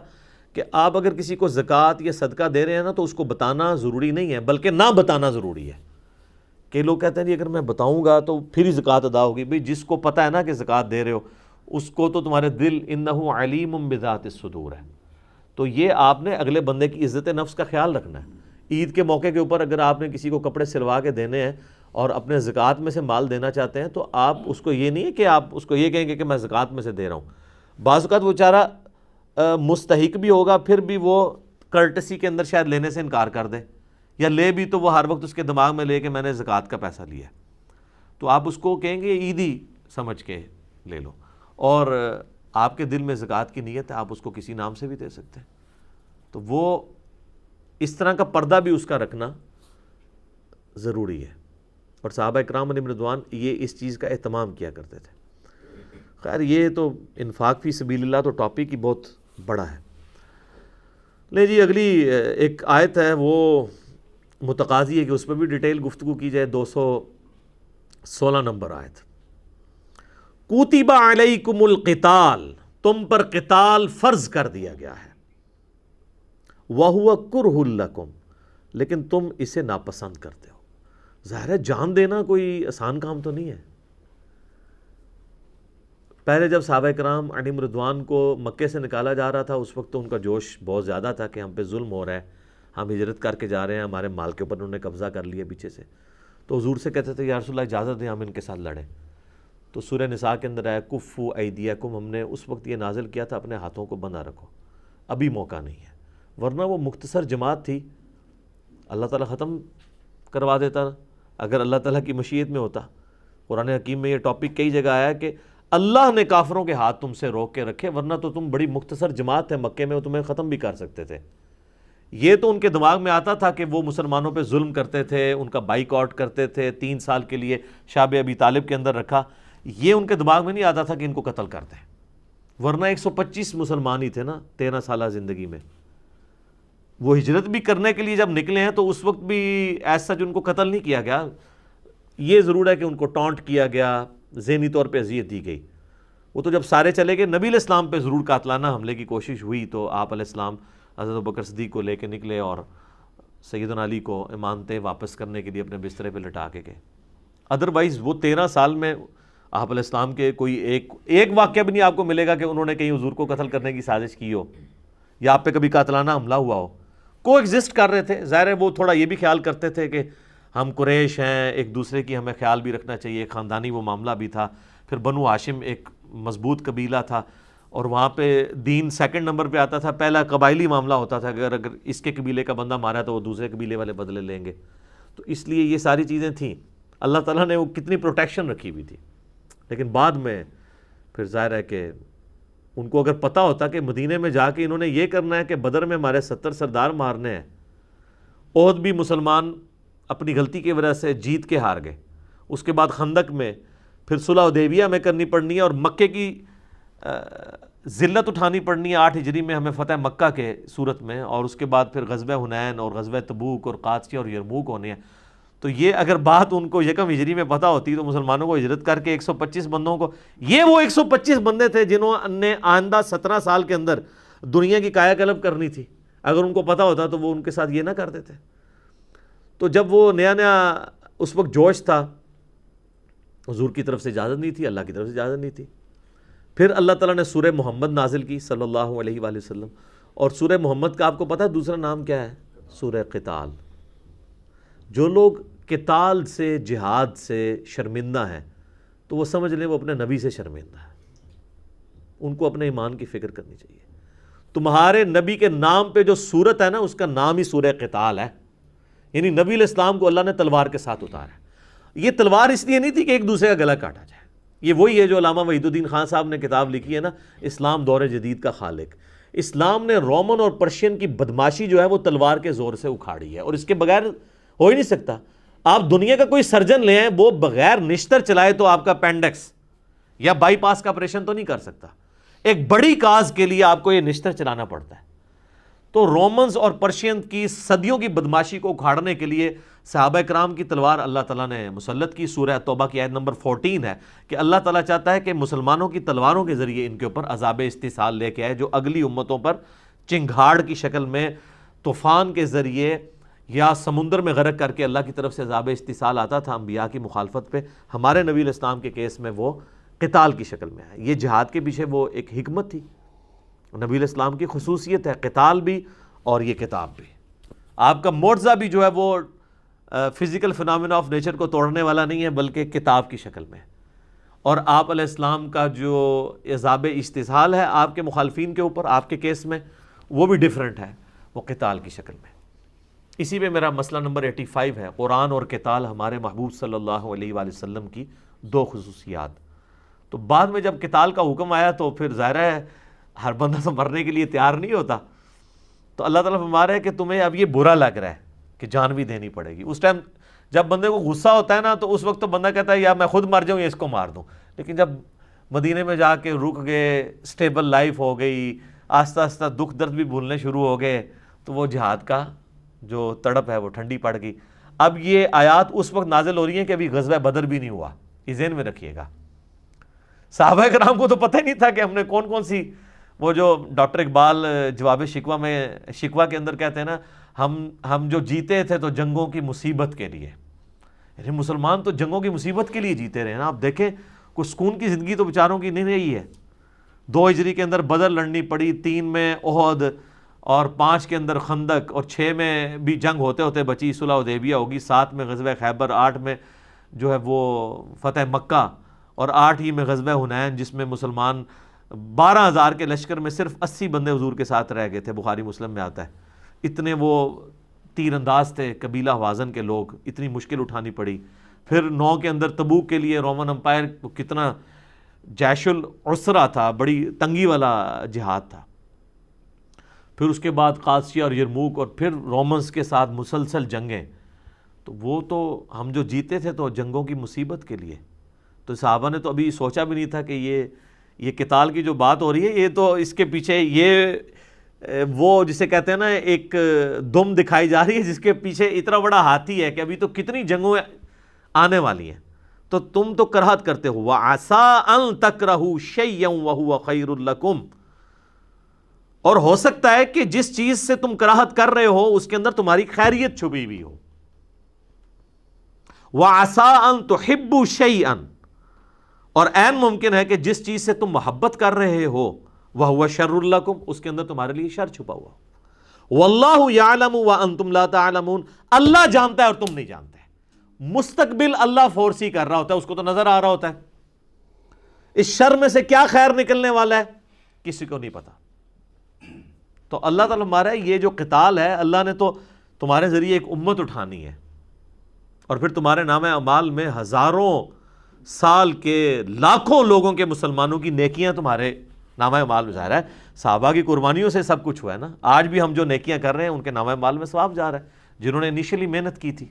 Speaker 1: کہ آپ اگر کسی کو زکوٰۃ یا صدقہ دے رہے ہیں نا تو اس کو بتانا ضروری نہیں ہے، بلکہ نہ بتانا ضروری ہے۔ کہ لوگ کہتے ہیں جی اگر میں بتاؤں گا تو پھر ہی زکوٰۃ ادا ہوگی۔ بھئی جس کو پتہ ہے نا کہ زکوٰۃ دے رہے ہو، اس کو تو تمہارے دل انہ علیم بذات الصدور ہے، تو یہ آپ نے اگلے بندے کی عزت نفس کا خیال رکھنا ہے۔ عید کے موقع کے اوپر اگر آپ نے کسی کو کپڑے سلوا کے دینے ہیں اور اپنے زکوٰۃ میں سے مال دینا چاہتے ہیں تو آپ اس کو یہ نہیں ہے کہ آپ اس کو یہ کہیں گے کہ میں زکوٰۃ میں سے دے رہا ہوں۔ بعض اوقات وہ بیچارہ مستحق بھی ہوگا، پھر بھی وہ کرٹسی کے اندر شاید لینے سے انکار کر دے، یا لے بھی تو وہ ہر وقت اس کے دماغ میں لے کہ میں نے زکوٰۃ کا پیسہ لیا، تو آپ اس کو کہیں گے عیدی سمجھ کے لے لو، اور آپ کے دل میں زکوٰۃ کی نیت ہے، آپ اس کو کسی نام سے بھی دے سکتے ہیں۔ تو وہ اس طرح کا پردہ بھی اس کا رکھنا ضروری ہے، اور صحابہ اکرام علیہم رضوان یہ اس چیز کا اہتمام کیا کرتے تھے۔ خیر یہ تو انفاق فی سبیل اللہ تو ٹاپک ہی بہت بڑا ہے۔ لے جی اگلی ایک آیت ہے، وہ متقاضی ہے کہ اس پہ بھی ڈیٹیل گفتگو کی جائے۔ 216 نمبر آیت، کُتِبَ عَلَيْكُمُ الْقِتَالُ، تم پر قتال فرض کر دیا گیا ہے، وَهُوَ كُرْهٌ لَكُمْ، لیکن تم اسے ناپسند کرتے ہو۔ ظاہر ہے جان دینا کوئی آسان کام تو نہیں ہے۔ پہلے جب صحابہ کرام علیہم رضوان کو مکے سے نکالا جا رہا تھا اس وقت تو ان کا جوش بہت زیادہ تھا کہ ہم پہ ظلم ہو رہا ہے، ہم ہجرت کر کے جا رہے ہیں، ہمارے مال کے اوپر انہوں نے قبضہ کر لیا پیچھے سے۔ تو حضور سے کہتے تھے یا رسول اللہ اجازت دیں ہم ان کے ساتھ لڑیں۔ تو سورہ نساء کے اندر آیا کفوا ایدیکم، ہم نے اس وقت یہ نازل کیا تھا اپنے ہاتھوں کو بندھا رکھو، ابھی موقع نہیں ہے، ورنہ وہ مختصر جماعت تھی، اللہ تعالیٰ ختم کروا دیتا اگر اللہ تعالیٰ کی مشیت میں ہوتا۔ قرآن حکیم میں یہ ٹاپک کئی جگہ آیا ہے کہ اللہ نے کافروں کے ہاتھ تم سے روک کے رکھے، ورنہ تو تم بڑی مختصر جماعت ہے مکے میں، وہ تمہیں ختم بھی کر سکتے تھے۔ یہ تو ان کے دماغ میں آتا تھا کہ وہ مسلمانوں پہ ظلم کرتے تھے، ان کا بائیک آؤٹ کرتے تھے، 3 سال کے لیے شعب ابی طالب کے اندر رکھا، یہ ان کے دماغ میں نہیں آتا تھا کہ ان کو قتل کر دیں، ورنہ 125 مسلمان ہی تھے نا 13 سالہ زندگی میں۔ وہ ہجرت بھی کرنے کے لیے جب نکلے ہیں تو اس وقت بھی ایسا جو ان کو قتل نہیں کیا گیا، یہ ضرور ہے کہ ان کو ٹانٹ کیا گیا، ذہنی طور پہ اذیت دی گئی۔ وہ تو جب سارے چلے گئے نبی علیہ السلام پہ ضرور قاتلانہ حملے کی کوشش ہوئی، تو آپ علیہ السلام حضرت ابوبکر صدیق کو لے کے نکلے اور سیدنا علی کو امانتیں واپس کرنے کے لیے اپنے بسترے پہ لٹا کے گئے۔ ادروائز وہ 13 سال میں آپ علیہ السلام کے کوئی ایک واقعہ بھی نہیں آپ کو ملے گا کہ انہوں نے کہیں حضور کو قتل کرنے کی سازش کی ہو یا آپ پہ کبھی قاتلانہ حملہ ہوا ہو۔ کو ایگزسٹ کر رہے تھے، ظاہر ہے وہ تھوڑا یہ بھی خیال کرتے تھے کہ ہم قریش ہیں، ایک دوسرے کی ہمیں خیال بھی رکھنا چاہیے، خاندانی وہ معاملہ بھی تھا۔ پھر بنو ہاشم ایک مضبوط قبیلہ تھا اور وہاں پہ دین سیکنڈ نمبر پہ آتا تھا، پہلا قبائلی معاملہ ہوتا تھا کہ اگر اس کے قبیلے کا بندہ مارا تو وہ دوسرے قبیلے والے بدلے لیں گے، تو اس لیے یہ ساری چیزیں تھیں۔ اللہ تعالیٰ نے وہ کتنی پروٹیکشن رکھی ہوئی تھی، لیکن بعد میں پھر ظاہر ہے کہ ان کو اگر پتہ ہوتا کہ مدینے میں جا کے انہوں نے یہ کرنا ہے کہ بدر میں ہمارے 70 سردار مارنے ہیں، احد بھی مسلمان اپنی غلطی کی وجہ سے جیت کے ہار گئے، اس کے بعد خندق میں، پھر صلح حدیبیہ میں کرنی پڑنی ہے، اور مکے کی ذلت اٹھانی پڑنی ہے 8 ہجری میں ہمیں فتح مکہ کے صورت میں، اور اس کے بعد پھر غزوہ حنین اور غزوہ تبوک اور قادسیہ اور یرموک ہونے ہیں۔ تو یہ اگر بات ان کو یکم ہجری میں پتہ ہوتی تو مسلمانوں کو ہجرت کر کے 125 بندوں کو، یہ وہ 125 بندے تھے جنہوں نے آئندہ 17 سال کے اندر دنیا کی کایا کلب کرنی تھی، اگر ان کو پتہ ہوتا تو وہ ان کے ساتھ یہ نہ کر دیتے۔ تو جب وہ نیا اس وقت جوش تھا، حضور کی طرف سے اجازت نہیں تھی، اللہ کی طرف سے اجازت نہیں تھی۔ پھر اللہ تعالیٰ نے سورہ محمد نازل کی صلی اللہ علیہ وآلہ وسلم، اور سورہ محمد کا آپ کو پتہ ہے دوسرا نام کیا ہے؟ سورہ قتال۔ جو لوگ قتال سے، جہاد سے شرمندہ ہیں تو وہ سمجھ لیں وہ اپنے نبی سے شرمندہ ہے، ان کو اپنے ایمان کی فکر کرنی چاہیے۔ تمہارے نبی کے نام پہ جو سورت ہے نا اس کا نام ہی سورہ قتال ہے، یعنی نبی علیہ السلام کو اللہ نے تلوار کے ساتھ اتارا ہے۔ یہ تلوار اس لیے نہیں تھی کہ ایک دوسرے کا گلا کاٹا جائے، یہ وہی ہے جو علامہ وحید الدین خان صاحب نے کتاب لکھی ہے نا، اسلام دور جدید کا خالق۔ اسلام نے رومن اور پرشین کی بدماشی جو ہے وہ تلوار کے زور سے اکھاڑی ہے، اور اس کے بغیر ہو ہی نہیں سکتا۔ آپ دنیا کا کوئی سرجن لے آئیں، وہ بغیر نشتر چلائے تو آپ کا پینڈکس یا بائی پاس کا آپریشن تو نہیں کر سکتا، ایک بڑی کاز کے لیے آپ کو یہ نشتر چلانا پڑتا ہے۔ تو رومنز اور پرشین کی صدیوں کی بدماشی کو اکھاڑنے کے لیے صحابہ کرام کی تلوار اللہ تعالیٰ نے مسلط کی۔ سورہ توبہ کی آیت نمبر 14 ہے کہ اللہ تعالیٰ چاہتا ہے کہ مسلمانوں کی تلواروں کے ذریعے ان کے اوپر عذاب استحصال لے کے آئے جو اگلی امتوں پر چنگھاڑ کی شکل میں، طوفان کے ذریعے، یا سمندر میں غرق کر کے اللہ کی طرف سے عذاب استحصال آتا تھا انبیاء کی مخالفت پہ۔ ہمارے نبی علیہ السلام کے کیس میں وہ قتال کی شکل میں ہے۔ یہ جہاد کے پیچھے وہ ایک حکمت تھی، نبی علیہ السلام کی خصوصیت ہے، قتال بھی اور یہ کتاب بھی۔ آپ کا معجزہ بھی جو ہے وہ فزیکل فنامنا آف نیچر کو توڑنے والا نہیں ہے، بلکہ کتاب کی شکل میں ہے۔ اور آپ علیہ السلام کا جو عذاب استحصال ہے آپ کے مخالفین کے اوپر، آپ کے کیس میں وہ بھی ڈیفرنٹ ہے، وہ قتال کی شکل میں۔ اسی پہ میرا مسئلہ نمبر 85 ہے، قرآن اور قتال ہمارے محبوب صلی اللہ علیہ وآلہ وسلم کی دو خصوصیات۔ تو بعد میں جب قتال کا حکم آیا تو پھر ظاہر ہے ہر بندہ تو مرنے کے لیے تیار نہیں ہوتا، تو اللہ تعالیٰ فرما رہا ہے کہ تمہیں اب یہ برا لگ رہا ہے کہ جان بھی دینی پڑے گی۔ اس ٹائم جب بندے کو غصہ ہوتا ہے نا تو اس وقت تو بندہ کہتا ہے یا میں خود مر جاؤں یا اس کو مار دوں، لیکن جب مدینے میں جا کے رک گئے، سٹیبل لائف ہو گئی، آہستہ آہستہ دکھ درد بھی بھولنے شروع ہو گئے، تو وہ جہاد کا جو تڑپ ہے وہ ٹھنڈی پڑ گئی۔ اب یہ آیات اس وقت نازل ہو رہی ہیں کہ ابھی غزوہ بدر بھی نہیں ہوا، یہ ذہن میں رکھیے گا۔ صحابہ کرام کو تو پتہ ہی نہیں تھا کہ ہم نے کون کون سی، وہ جو ڈاکٹر اقبال جواب شکوہ میں شکوہ کے اندر کہتے ہیں نا، ہم جو جیتے تھے تو جنگوں کی مصیبت کے لیے، یعنی مسلمان تو جنگوں کی مصیبت کے لیے جیتے رہے نا۔ آپ دیکھیں کوئی سکون کی زندگی تو بیچاروں کی نہیں رہی ہے۔ 2 ہجری کے اندر بدر لڑنی پڑی، 3 میں احد، اور 5 کے اندر خندق، اور 6 میں بھی جنگ ہوتے ہوتے بچی صلح حدیبیہ ہوگی، 7 میں غزوہ خیبر، 8 میں جو ہے وہ فتح مکہ، اور 8 ہی میں غزوہ حنین جس میں مسلمان 12,000 کے لشکر میں صرف 80 بندے حضور کے ساتھ رہ گئے تھے، بخاری مسلم میں آتا ہے۔ اتنے وہ تیر انداز تھے قبیلہ حوازن کے لوگ، اتنی مشکل اٹھانی پڑی۔ پھر 9 کے اندر تبوک کے لیے رومن امپائر کو کتنا جیش العسرہ تھا، بڑی تنگی والا جہاد تھا۔ پھر اس کے بعد قادسیہ اور یرموک، اور پھر رومنز کے ساتھ مسلسل جنگیں۔ تو وہ تو ہم جو جیتے تھے تو جنگوں کی مصیبت کے لیے، تو صحابہ نے تو ابھی سوچا بھی نہیں تھا کہ یہ قتال کی جو بات ہو رہی ہے، یہ تو اس کے پیچھے یہ وہ جسے کہتے ہیں نا ایک دم دکھائی جا رہی ہے جس کے پیچھے اتنا بڑا ہاتھی ہے کہ ابھی تو کتنی جنگوں آنے والی ہیں، تو تم تو کراہت کرتے ہو۔ وَعَسَىٰ أَن تَكْرَهُوا شَيْئًا وَهُوَ خَيْرٌ لَكُمْ، اور ہو سکتا ہے کہ جس چیز سے تم کراہت کر رہے ہو اس کے اندر تمہاری خیریت چھپی ہوئی ہو۔ وَعَسَىٰ أَن تُحِبُّوا شَيْئًا، اور عین ممکن ہے کہ جس چیز سے تم محبت کر رہے ہو وَهُوَ شَرٌّ لَكُمْ، اس کے اندر تمہارے لیے شر چھپا ہوا ہو۔ وَاللَّهُ يَعْلَمُ وَأَنْتُمْ لَا تَعْلَمُونَ، اللہ جانتا ہے اور تم نہیں جانتے۔ مستقبل اللہ فورسی کر رہا ہوتا ہے، اس کو تو نظر آ رہا ہوتا ہے۔ اس شر میں سے کیا خیر نکلنے والا ہے کسی کو نہیں پتا۔ تو اللہ تعالیٰ ہمارا یہ جو قتال ہے، اللہ نے تو تمہارے ذریعے ایک امت اٹھانی ہے، اور پھر تمہارے نام اعمال میں ہزاروں سال کے لاکھوں لوگوں کے مسلمانوں کی نیکیاں تمہارے نام اعمال میں ظاہر ہے۔ صحابہ کی قربانیوں سے سب کچھ ہوا ہے نا۔ آج بھی ہم جو نیکیاں کر رہے ہیں ان کے نام اعمال میں ثواب جا رہا ہے، جنہوں نے انیشلی محنت کی تھی۔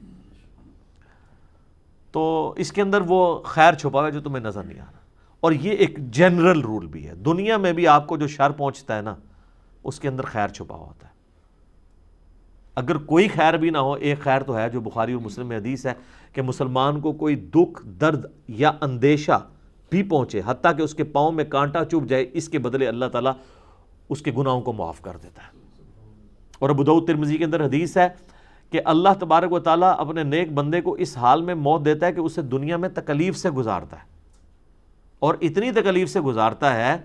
Speaker 1: تو اس کے اندر وہ خیر چھپا ہوا ہے جو تمہیں نظر نہیں آ رہا۔ اور یہ ایک جنرل رول بھی ہے، دنیا میں بھی آپ کو جو شر پہنچتا ہے نا اس کے اندر خیر چھپا ہوا ہوتا ہے۔ اگر کوئی خیر بھی نہ ہو، ایک خیر تو ہے جو بخاری اور مسلم میں حدیث ہے کہ مسلمان کو کوئی دکھ، درد یا اندیشہ بھی پہنچے، حتیٰ کہ اس کے پاؤں میں کانٹا چبھ جائے، اس کے بدلے اللہ تعالیٰ اس کے گناہوں کو معاف کر دیتا ہے۔ اور ابو داؤد ترمذی کے اندر حدیث ہے کہ اللہ تبارک و تعالیٰ اپنے نیک بندے کو اس حال میں موت دیتا ہے کہ اسے دنیا میں تکلیف سے گزارتا ہے، اور اتنی تکلیف سے گزارتا ہے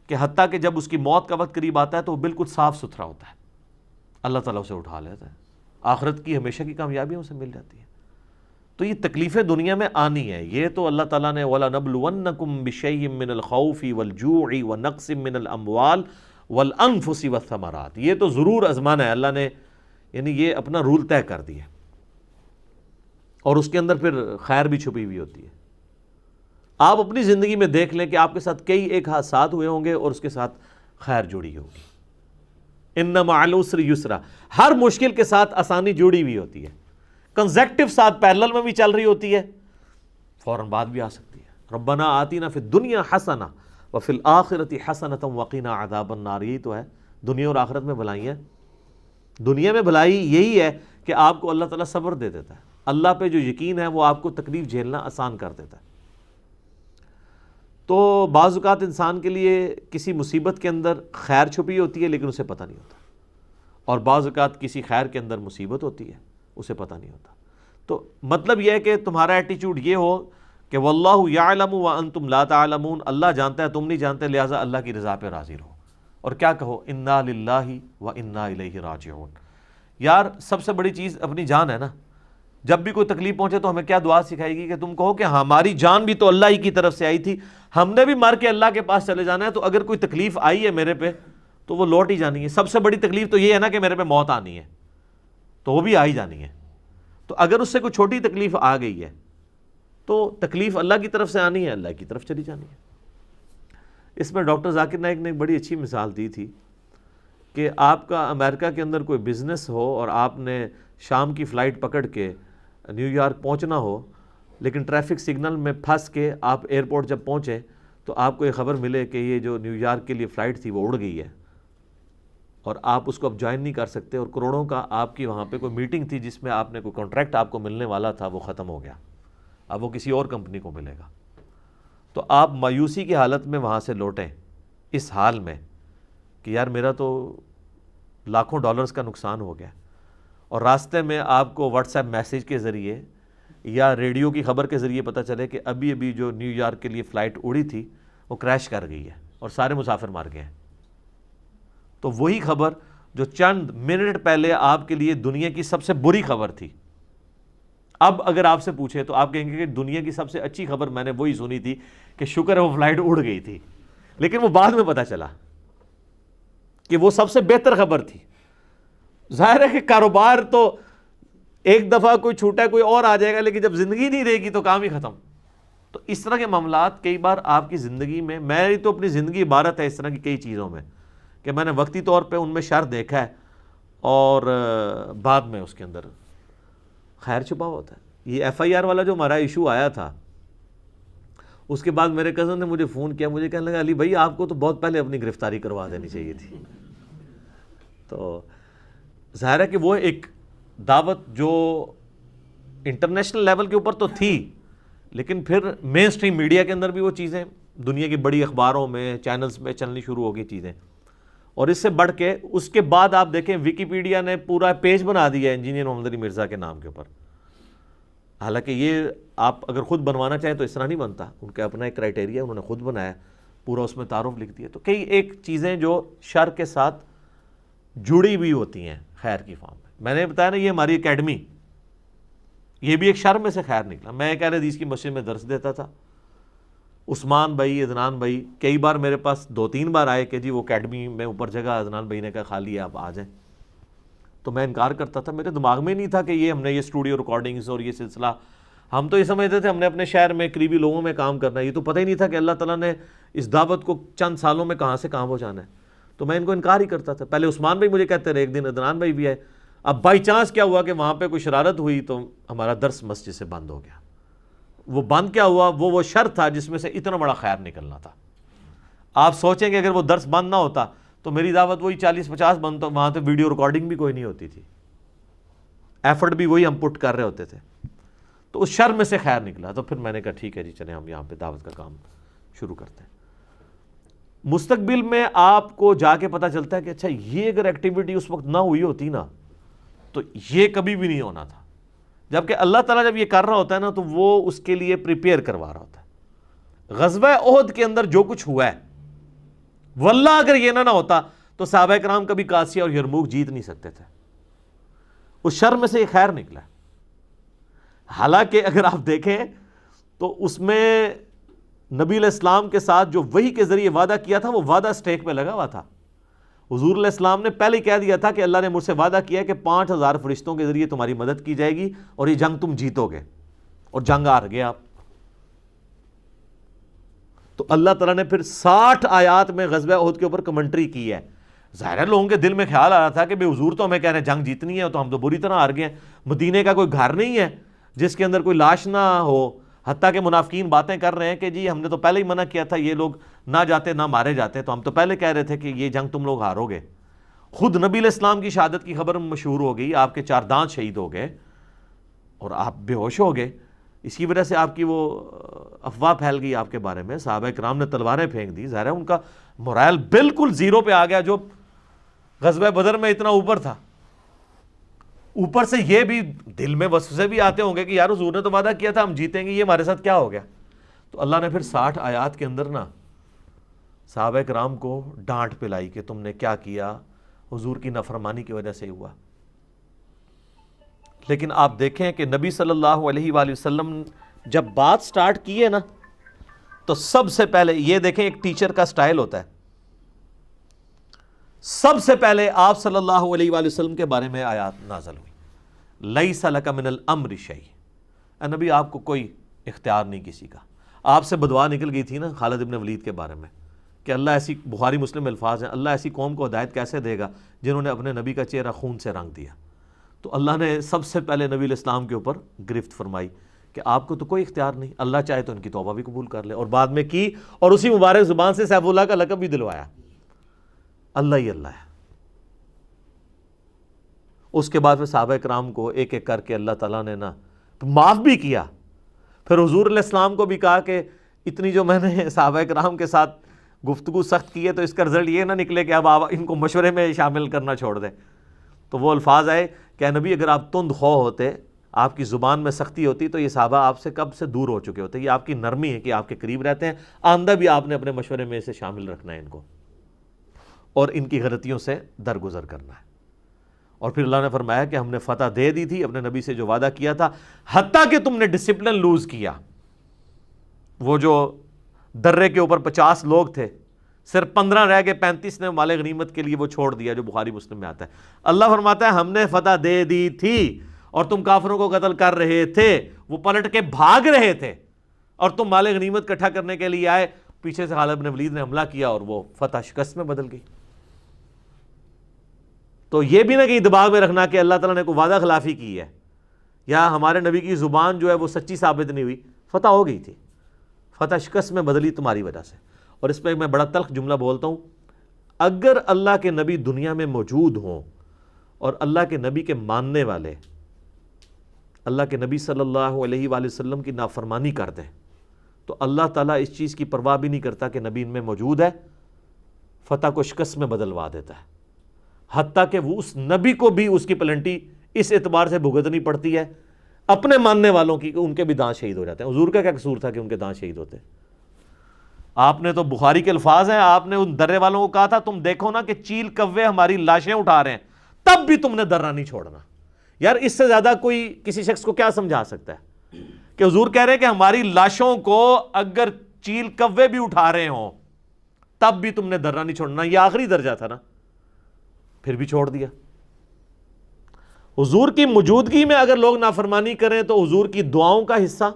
Speaker 1: کہ حتیٰ کہ جب اس کی موت کا وقت قریب آتا ہے تو وہ بالکل صاف ستھرا ہوتا ہے، اللہ تعالیٰ اسے اٹھا لیتا ہے، آخرت کی ہمیشہ کی کامیابیاں اسے مل جاتی ہیں۔ تو یہ تکلیفیں دنیا میں آنی ہے، یہ تو اللہ تعالیٰ نے وَلَنَبْلُوَنَّكُمْ بِشَيْءٍ مِّنَ الْخَوْفِ وَالْجُوعِ وَنَقْصٍ مِّنَ الْأَمْوَالِ وَالْأَنفُسِ وَالثَّمَرَاتِ، یہ تو ضرور آزمانا ہے، اللہ نے یعنی یہ اپنا رول طے کر دیا، اور اس کے اندر پھر خیر بھی چھپی ہوئی ہوتی ہے۔ آپ اپنی زندگی میں دیکھ لیں کہ آپ کے ساتھ کئی ایک حادثات ہوئے ہوں گے اور اس کے ساتھ خیر جڑی ہوگی۔ اِنَّ مَعَ الْعُسْرِ يُسْرًا، ہر مشکل کے ساتھ آسانی جڑی ہوئی ہوتی ہے، کنزیکٹو ساتھ پیرلل میں بھی چل رہی ہوتی ہے، فوراً بعد بھی آ سکتی ہے۔ ربنا آتینا فی الدنیا حسنہ وفی الآخرۃ حسنۃ وقنا عذاب النار، یہی تو ہے دنیا اور آخرت میں بھلائی ہے۔ دنیا میں بھلائی یہی ہے کہ آپ کو اللہ تعالیٰ صبر دے دیتا ہے، اللہ پہ جو یقین ہے وہ آپ کو تکلیف جھیلنا آسان کر دیتا ہے۔ تو بعض اوقات انسان کے لیے کسی مصیبت کے اندر خیر چھپی ہوتی ہے لیکن اسے پتہ نہیں ہوتا، اور بعض اوقات کسی خیر کے اندر مصیبت ہوتی ہے اسے پتہ نہیں ہوتا۔ تو مطلب یہ ہے کہ تمہارا ایٹیچیوڈ یہ ہو کہ واللہ یعلم وانتم لا تعلمون، اللہ جانتا ہے تم نہیں جانتے، لہٰذا اللہ کی رضا پہ راضی رہو۔ اور کیا کہو؟ انا للہ وانا الیہ راجعون۔ یار سب سے بڑی چیز اپنی جان ہے نا، جب بھی کوئی تکلیف پہنچے تو ہمیں کیا دعا سکھائے گی کہ تم کہو کہ ہماری جان بھی تو اللہ ہی کی طرف سے آئی تھی، ہم نے بھی مر کے اللہ کے پاس چلے جانا ہے، تو اگر کوئی تکلیف آئی ہے میرے پہ تو وہ لوٹ ہی جانی ہے۔ سب سے بڑی تکلیف تو یہ ہے نا کہ میرے پہ موت آنی ہے، تو وہ بھی آ ہی جانی ہے۔ تو اگر اس سے کوئی چھوٹی تکلیف آ گئی ہے تو تکلیف اللہ کی طرف سے آنی ہے، اللہ کی طرف چلی جانی ہے۔ اس میں ڈاکٹر ذاکر نائک نے ایک بڑی اچھی مثال دی تھی کہ آپ کا امریکہ کے اندر کوئی بزنس ہو اور آپ نے شام کی فلائٹ پکڑ کے نیو یارک پہنچنا ہو، لیکن ٹریفک سگنل میں پھنس کے آپ ایئرپورٹ جب پہنچے تو آپ کو یہ خبر ملے کہ یہ جو نیو یارک کے لیے فلائٹ تھی وہ اڑ گئی ہے اور آپ اس کو اب جوائن نہیں کر سکتے، اور کروڑوں کا آپ کی وہاں پہ کوئی میٹنگ تھی جس میں آپ نے کوئی کانٹریکٹ آپ کو ملنے والا تھا وہ ختم ہو گیا، اب وہ کسی اور کمپنی کو ملے گا۔ تو آپ مایوسی کی حالت میں وہاں سے لوٹیں اس حال میں کہ یار میرا تو لاکھوں ڈالرز کا نقصان ہو گیا، اور راستے میں آپ کو واٹس ایپ میسیج کے ذریعے یا ریڈیو کی خبر کے ذریعے پتہ چلے کہ ابھی ابھی جو نیو یارک کے لیے فلائٹ اڑی تھی وہ کریش کر گئی ہے اور سارے مسافر مر گئے ہیں۔ تو وہی خبر جو چند منٹ پہلے آپ کے لیے دنیا کی سب سے بری خبر تھی، اب اگر آپ سے پوچھے تو آپ کہیں گے کہ دنیا کی سب سے اچھی خبر میں نے وہی سنی تھی کہ شکر ہے وہ فلائٹ اڑ گئی تھی، لیکن وہ بعد میں پتہ چلا کہ وہ سب سے بہتر خبر تھی۔ ظاہر ہے کہ کاروبار تو ایک دفعہ کوئی چھوٹا ہے کوئی اور آ جائے گا، لیکن جب زندگی نہیں رہے گی تو کام ہی ختم۔ تو اس طرح کے معاملات کئی بار آپ کی زندگی میں، میری تو اپنی زندگی عبارت ہے اس طرح کی کئی چیزوں میں کہ میں نے وقتی طور پہ ان میں شر دیکھا ہے اور بعد میں اس کے اندر خیر چھپا ہوتا ہے۔ یہ ایف آئی آر والا جو ہمارا ایشو آیا تھا، اس کے بعد میرے کزن نے مجھے فون کیا، مجھے کہنے لگا علی بھائی آپ کو تو بہت پہلے اپنی گرفتاری کروا دینی چاہیے تھی۔ تو ظاہر ہے کہ وہ ایک دعوت جو انٹرنیشنل لیول کے اوپر تو تھی، لیکن پھر مین سٹریم میڈیا کے اندر بھی وہ چیزیں دنیا کی بڑی اخباروں میں چینلز میں چلنی شروع ہو گئی چیزیں، اور اس سے بڑھ کے اس کے بعد آپ دیکھیں ویکیپیڈیا نے پورا پیج بنا دیا انجینئر محمد علی مرزا کے نام کے اوپر۔ حالانکہ یہ آپ اگر خود بنوانا چاہیں تو اس طرح نہیں بنتا، ان کا اپنا ایک کرائٹیریا انہوں نے خود بنایا، پورا اس میں تعارف لکھ دیا۔ تو کئی ایک چیزیں جو شر کے ساتھ جڑی ہوئی ہوتی ہیں خیر کی فارم میں نے بتایا نا، یہ ہماری اکیڈمی یہ بھی ایک شر میں سے خیر نکلا۔ میں ایک اہل حدیث کی مسجد میں درس دیتا تھا، عثمان بھائی عدنان بھائی کئی بار میرے پاس 2-3 بار آئے کہ جی وہ اکیڈمی میں اوپر جگہ، عدنان بھائی نے کہا خالی ہے آپ آ جائیں، تو میں انکار کرتا تھا۔ میرے دماغ میں نہیں تھا کہ یہ ہم نے یہ اسٹوڈیو ریکارڈنگز اور یہ سلسلہ، ہم تو یہ سمجھتے تھے ہم نے اپنے شہر میں قریبی لوگوں میں کام کرنا ہے، یہ تو پتہ ہی نہیں تھا کہ اللہ تعالیٰ نے اس دعوت کو چند سالوں میں کہاں سے کہاں پہنچانا ہے۔ تو میں ان کو انکار ہی کرتا تھا۔ پہلے عثمان بھائی مجھے کہتے رہے، ایک دن عدنان بھائی بھی آئے۔ اب بائی چانس کیا ہوا کہ وہاں پہ کوئی شرارت ہوئی تو ہمارا درس مسجد سے بند ہو گیا۔ وہ بند کیا ہوا، وہ شر تھا جس میں سے اتنا بڑا خیر نکلنا تھا۔ آپ سوچیں کہ اگر وہ درس بند نہ ہوتا تو میری دعوت وہی 40-50 بند، تو وہاں تو ویڈیو ریکارڈنگ بھی کوئی نہیں ہوتی تھی، ایفرٹ بھی وہی ہم پٹ کر رہے ہوتے تھے۔ تو اس شر میں سے خیر نکلا، تو پھر میں نے کہا ٹھیک ہے جی چلیں ہم یہاں پہ دعوت کا کام شروع کرتے ہیں۔ مستقبل میں آپ کو جا کے پتہ چلتا ہے کہ اچھا یہ اگر ایکٹیویٹی اس وقت نہ ہوئی ہوتی نا تو یہ کبھی بھی نہیں ہونا تھا، جبکہ اللہ تعالیٰ جب یہ کر رہا ہوتا ہے نا تو وہ اس کے لیے پریپیئر کروا رہا ہوتا ہے۔ غزوہ احد کے اندر جو کچھ ہوا ہے، واللہ اگر یہ نہ ہوتا تو صحابہ کرام کبھی قادسیہ اور یرموک جیت نہیں سکتے تھے۔ اس شر میں سے یہ خیر نکلا۔ حالانکہ اگر آپ دیکھیں تو اس میں نبی علیہ السلام کے ساتھ جو وحی کے ذریعے وعدہ کیا تھا وہ وعدہ سٹیک پہ لگا ہوا تھا۔ حضور علیہ السلام نے پہلے ہی کہہ دیا تھا کہ اللہ نے مجھ سے وعدہ کیا ہے کہ 5000 فرشتوں کے ذریعے تمہاری مدد کی جائے گی اور یہ جنگ تم جیتو گے، اور جنگ ہار گئے آپ۔ تو اللہ تعالیٰ نے پھر 60 آیات میں غزوہ احد کے اوپر کمنٹری کی ہے۔ ظاہر ہے لوگوں کے دل میں خیال آ رہا تھا کہ بے حضور تو ہمیں کہہ رہے ہیں جنگ جیتنی ہے، تو ہم تو بری طرح ہار گئے ہیں، مدینے کا کوئی گھر نہیں ہے جس کے اندر کوئی لاش نہ ہو، حتیٰ کہ منافقین باتیں کر رہے ہیں کہ جی ہم نے تو پہلے ہی منع کیا تھا یہ لوگ نہ جاتے نہ مارے جاتے، تو ہم تو پہلے کہہ رہے تھے کہ یہ جنگ تم لوگ ہارو گے۔ خود نبی علیہ السلام کی شہادت کی خبر مشہور ہو گئی، آپ کے 4 دانت شہید ہو گئے اور آپ بے ہوش ہو گئے۔ اس کی وجہ سے آپ کی وہ افواہ پھیل گئی آپ کے بارے میں، صحابہ کرام نے تلواریں پھینک دی، ظاہر ہے ان کا مورائل بالکل زیرو پہ آ گیا، جو غزوہ بدر میں اتنا اوپر تھا، اوپر سے یہ بھی دل میں وسوسے بھی آتے ہوں گے کہ یار حضور نے تو وعدہ کیا تھا ہم جیتیں گے، یہ ہمارے ساتھ کیا ہو گیا؟ تو اللہ نے پھر 60 آیات کے اندر نا صحابہ کرام کو ڈانٹ پلائی کہ تم نے کیا کیا، حضور کی نافرمانی کی وجہ سے ہوا۔ لیکن آپ دیکھیں کہ نبی صلی اللہ علیہ وآلہ وسلم جب بات سٹارٹ کی ہے نا تو سب سے پہلے یہ دیکھیں، ایک ٹیچر کا سٹائل ہوتا ہے، سب سے پہلے آپ صلی اللہ علیہ وآلہ وسلم کے بارے میں آیات نازل ہوئی، لیس لک من الامر شیء، اے نبی آپ کو کوئی اختیار نہیں کسی کا۔ آپ سے بدوا نکل گئی تھی نا خالد ابن ولید کے بارے میں کہ اللہ ایسی، بخاری مسلم الفاظ ہیں، اللہ ایسی قوم کو ہدایت کیسے دے گا جنہوں نے اپنے نبی کا چہرہ خون سے رنگ دیا۔ تو اللہ نے سب سے پہلے نبی علیہ السلام کے اوپر گرفت فرمائی کہ آپ کو تو کوئی اختیار نہیں، اللہ چاہے تو ان کی توبہ بھی قبول کر لے، اور بعد میں کی، اور اسی مبارک زبان سے سیف اللہ کا لقب بھی دلوایا، اللہ ہی اللہ ہے۔ اس کے بعد پھر صحابہ کرام کو ایک ایک کر کے اللہ تعالیٰ نے نا معاف بھی کیا۔ پھر حضور علیہ السلام کو بھی کہا کہ اتنی جو میں نے صحابہ کرام کے ساتھ گفتگو سخت کی ہے تو اس کا رزلٹ یہ نہ نکلے کہ اب آپ ان کو مشورے میں شامل کرنا چھوڑ دیں۔ تو وہ الفاظ آئے کہ اے نبی اگر آپ تند خو ہوتے، آپ کی زبان میں سختی ہوتی تو یہ صحابہ آپ سے کب سے دور ہو چکے ہوتے۔ یہ آپ کی نرمی ہے کہ آپ کے قریب رہتے ہیں، آندہ بھی آپ نے اپنے مشورے میں سے شامل رکھنا ہے ان کو، اور ان کی غلطیوں سے درگزر کرنا ہے۔ اور پھر اللہ نے فرمایا کہ ہم نے فتح دے دی تھی اپنے نبی سے جو وعدہ کیا تھا، حتیٰ کہ تم نے ڈسپلن لوز کیا۔ وہ جو درے کے اوپر 50 لوگ تھے، صرف 15 رہ گئے، 35 نے مال غنیمت کے لیے وہ چھوڑ دیا، جو بخاری مسلم میں آتا ہے۔ اللہ فرماتا ہے ہم نے فتح دے دی تھی اور تم کافروں کو قتل کر رہے تھے، وہ پلٹ کے بھاگ رہے تھے اور تم مال غنیمت اکٹھا کرنے کے لیے آئے، پیچھے سے خالد بن ولید نے حملہ کیا اور وہ فتح شکست میں بدل گئی۔ تو یہ بھی نہ کہیں دماغ میں رکھنا کہ اللہ تعالیٰ نے کوئی وعدہ خلافی کی ہے یا ہمارے نبی کی زبان جو ہے وہ سچی ثابت نہیں ہوئی، فتح ہو گئی تھی، فتح شکست میں بدلی تمہاری وجہ سے۔ اور اس پہ میں بڑا تلخ جملہ بولتا ہوں، اگر اللہ کے نبی دنیا میں موجود ہوں اور اللہ کے نبی کے ماننے والے اللہ کے نبی صلی اللہ علیہ وآلہ وسلم کی نافرمانی کر دیں تو اللہ تعالیٰ اس چیز کی پرواہ بھی نہیں کرتا کہ نبی ان میں موجود ہے، فتح کو شکست میں بدلوا دیتا ہے، حتیٰ کہ وہ اس نبی کو بھی اس کی پلنٹی اس اعتبار سے بھگتنی پڑتی ہے اپنے ماننے والوں کی کہ ان کے بھی دانت شہید ہو جاتے ہیں۔ حضور کا کیا قصور تھا کہ ان کے دانت شہید ہوتے؟ آپ نے تو بخاری کے الفاظ ہیں، آپ نے ان درے والوں کو کہا تھا تم دیکھو نا کہ چیل کوے ہماری لاشیں اٹھا رہے ہیں، تب بھی تم نے درہ نہیں چھوڑنا۔ یار اس سے زیادہ کوئی کسی شخص کو کیا سمجھا سکتا ہے کہ حضور کہہ رہے ہیں کہ ہماری لاشوں کو اگر چیل کوے بھی اٹھا رہے ہوں تب بھی تم نے درہ نہیں چھوڑنا۔ یہ آخری درجہ تھا نا، پھر بھی چھوڑ دیا۔ حضور کی موجودگی میں اگر لوگ نافرمانی کریں تو حضور کی دعاؤں کا حصہ،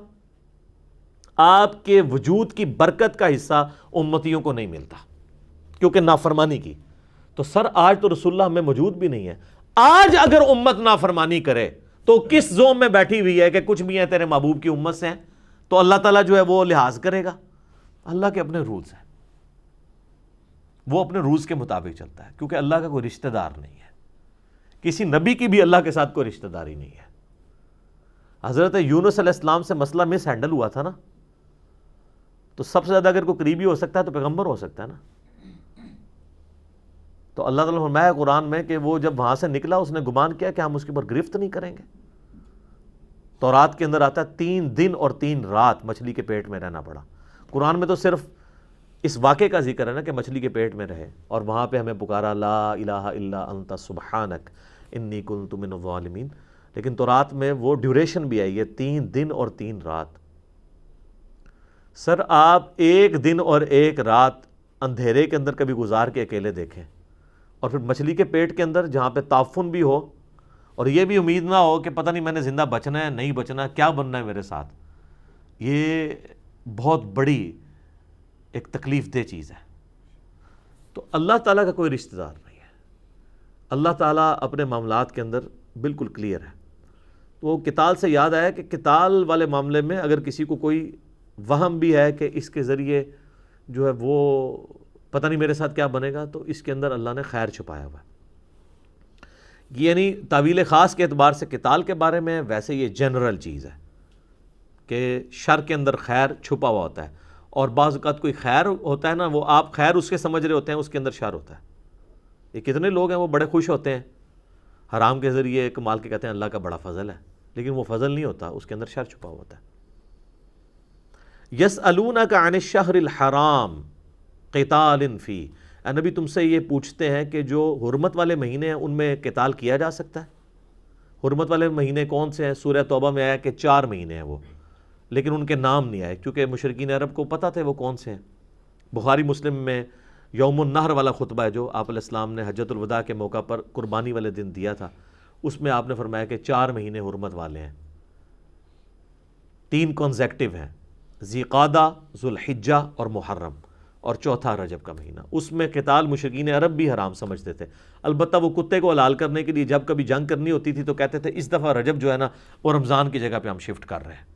Speaker 1: آپ کے وجود کی برکت کا حصہ امتیوں کو نہیں ملتا کیونکہ نافرمانی کی۔ تو سر آج تو رسول اللہ ہمیں موجود بھی نہیں ہے، آج اگر امت نافرمانی کرے تو کس زوم میں بیٹھی ہوئی ہے کہ کچھ بھی ہیں تیرے محبوب کی امت سے ہیں، تو اللہ تعالیٰ جو ہے وہ لحاظ کرے گا۔ اللہ کے اپنے رولز ہیں، وہ اپنے رولز کے مطابق چلتا ہے کیونکہ اللہ کا کوئی رشتہ دار نہیں ہے، کسی نبی کی بھی اللہ کے ساتھ کوئی رشتہ داری نہیں ہے۔ حضرت یونس علیہ السلام سے مسئلہ مس ہینڈل ہوا تھا نا، تو سب سے زیادہ اگر کوئی قریبی ہو سکتا ہے تو پیغمبر ہو سکتا ہے نا۔ تو اللہ تعالیٰ فرمایا قرآن میں کہ وہ جب وہاں سے نکلا اس نے گمان کیا کہ ہم اس کے اوپر گرفت نہیں کریں گے۔ تورات کے اندر آتا ہے 3 دن اور 3 رات مچھلی کے پیٹ میں رہنا پڑا۔ قرآن میں تو صرف اس واقعے کا ذکر ہے نا کہ مچھلی کے پیٹ میں رہے اور وہاں پہ ہمیں پکارا لا الہ الا انت سبحانک انی کنت من الظالمین، لیکن تورات میں وہ ڈیوریشن بھی آئی ہے 3 دن اور 3 رات۔ سر آپ 1 دن اور 1 رات اندھیرے کے اندر کبھی گزار کے اکیلے دیکھیں، اور پھر مچھلی کے پیٹ کے اندر جہاں پہ تعفن بھی ہو اور یہ بھی امید نہ ہو کہ پتہ نہیں میں نے زندہ بچنا ہے نہیں بچنا، کیا بننا ہے میرے ساتھ، یہ بہت بڑی ایک تکلیف دہ چیز ہے۔ تو اللہ تعالیٰ کا کوئی رشتہ دار نہیں ہے، اللہ تعالیٰ اپنے معاملات کے اندر بالکل کلیئر ہے۔ تو وہ قتال سے یاد آیا کہ قتال والے معاملے میں اگر کسی کو کوئی وہم بھی ہے کہ اس کے ذریعے جو ہے وہ پتہ نہیں میرے ساتھ کیا بنے گا، تو اس کے اندر اللہ نے خیر چھپایا ہوا ہے۔ یعنی تعویل خاص کے اعتبار سے قتال کے بارے میں، ویسے یہ جنرل چیز ہے کہ شر کے اندر خیر چھپا ہوا ہوتا ہے، اور بعض اوقات کوئی خیر ہوتا ہے نا، وہ آپ خیر اس کے سمجھ رہے ہوتے ہیں، اس کے اندر شر ہوتا ہے۔ یہ کتنے لوگ ہیں وہ بڑے خوش ہوتے ہیں حرام کے ذریعے کمال کے، کہتے ہیں اللہ کا بڑا فضل ہے، لیکن وہ فضل نہیں ہوتا، اس کے اندر شر چھپا ہوا ہوتا ہے۔ یسألونک عن الشہر الحرام قتال فی، اے نبی تم سے یہ پوچھتے ہیں کہ جو حرمت والے مہینے ہیں ان میں قتال کیا جا سکتا ہے؟ حرمت والے مہینے کون سے ہیں؟ سورہ توبہ میں آیا کہ 4 مہینے ہیں وہ، لیکن ان کے نام نہیں آئے کیونکہ مشرکین عرب کو پتہ تھے وہ کون سے ہیں۔ بخاری مسلم میں یوم النحر والا خطبہ ہے جو آپ علیہ السلام نے حجۃ الوداع کے موقع پر قربانی والے دن دیا تھا، اس میں آپ نے فرمایا کہ 4 مہینے حرمت والے ہیں، 3 کنزیکٹیو ہیں، ذی قعدہ، ذوالحجہ اور محرم، اور چوتھا رجب کا مہینہ۔ اس میں قتال مشرکین عرب بھی حرام سمجھتے تھے، البتہ وہ کتے کو حلال کرنے کے لیے جب کبھی جنگ کرنی ہوتی تھی تو کہتے تھے اس دفعہ رجب جو ہے نا وہ رمضان کی جگہ پہ ہم شفٹ کر رہے ہیں،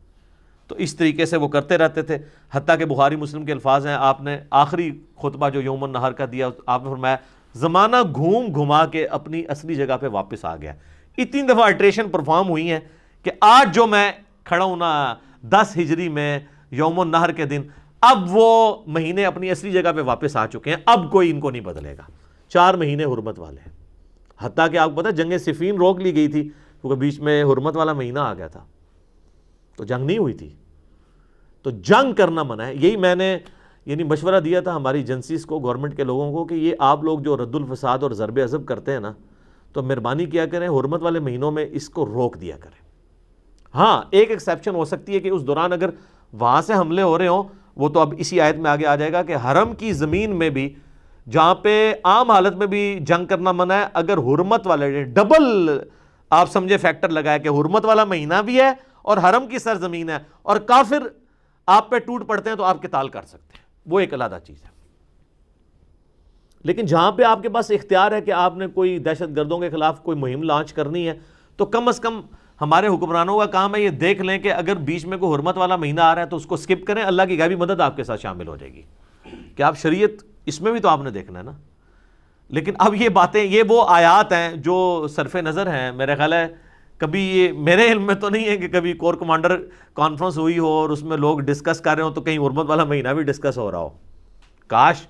Speaker 1: تو اس طریقے سے وہ کرتے رہتے تھے۔ حتیٰ کہ بخاری مسلم کے الفاظ ہیں، آپ نے آخری خطبہ جو یوم النحر کا دیا، آپ نے فرمایا زمانہ گھوم گھما کے اپنی اصلی جگہ پہ واپس آ گیا۔ اتنی دفعہ الٹریشن پرفارم ہوئی ہیں کہ آج جو میں کھڑا ہوں نا 10 ہجری میں یوم النحر کے دن، اب وہ مہینے اپنی اصلی جگہ پہ واپس آ چکے ہیں، اب کوئی ان کو نہیں بدلے گا۔ 4 مہینے حرمت والے ہیں، حتیٰ کہ آپ کو پتہ ہے جنگ صفین روک لی گئی تھی کیونکہ بیچ میں حرمت والا مہینہ آ گیا تھا، تو جنگ نہیں ہوئی تھی، تو جنگ کرنا منع ہے۔ یہی میں نے مشورہ دیا تھا ہماری ایجنسیز کو، گورنمنٹ کے لوگوں کو، کہ یہ آپ لوگ جو رد الفساد اور ضرب عضب کرتے ہیں نا، تو مہربانی کیا کریں حرمت والے مہینوں میں اس کو روک دیا کریں۔ ہاں ایک ایکسیپشن ہو سکتی ہے کہ اس دوران اگر وہاں سے حملے ہو رہے ہوں، وہ تو اب اسی آیت میں آگے آ جائے گا کہ حرم کی زمین میں بھی جہاں پہ عام حالت میں بھی جنگ کرنا منع ہے، اگر حرمت والے ڈبل آپ سمجھے فیکٹر لگائے کہ حرمت والا مہینہ بھی ہے اور حرم کی سرزمین ہے اور کافر آپ پہ ٹوٹ پڑتے ہیں تو آپ قتال کر سکتے ہیں، وہ ایک علیحدہ چیز ہے۔ لیکن جہاں پہ آپ کے پاس اختیار ہے کہ آپ نے کوئی دہشت گردوں کے خلاف کوئی مہم لانچ کرنی ہے، تو کم از کم ہمارے حکمرانوں کا کام ہے یہ دیکھ لیں کہ اگر بیچ میں کوئی حرمت والا مہینہ آ رہا ہے تو اس کو سکپ کریں، اللہ کی غیبی مدد آپ کے ساتھ شامل ہو جائے گی کہ آپ شریعت اس میں بھی تو آپ نے دیکھنا ہے نا۔ لیکن اب یہ باتیں، یہ وہ آیات ہیں جو صرف نظر ہیں، میرے خیال ہے کبھی یہ میرے علم میں تو نہیں ہے کہ کبھی کور کمانڈر کانفرنس ہوئی ہو اور اس میں لوگ ڈسکس کر رہے ہوں تو کہیں حرمت والا مہینہ بھی ڈسکس ہو رہا ہو۔ کاش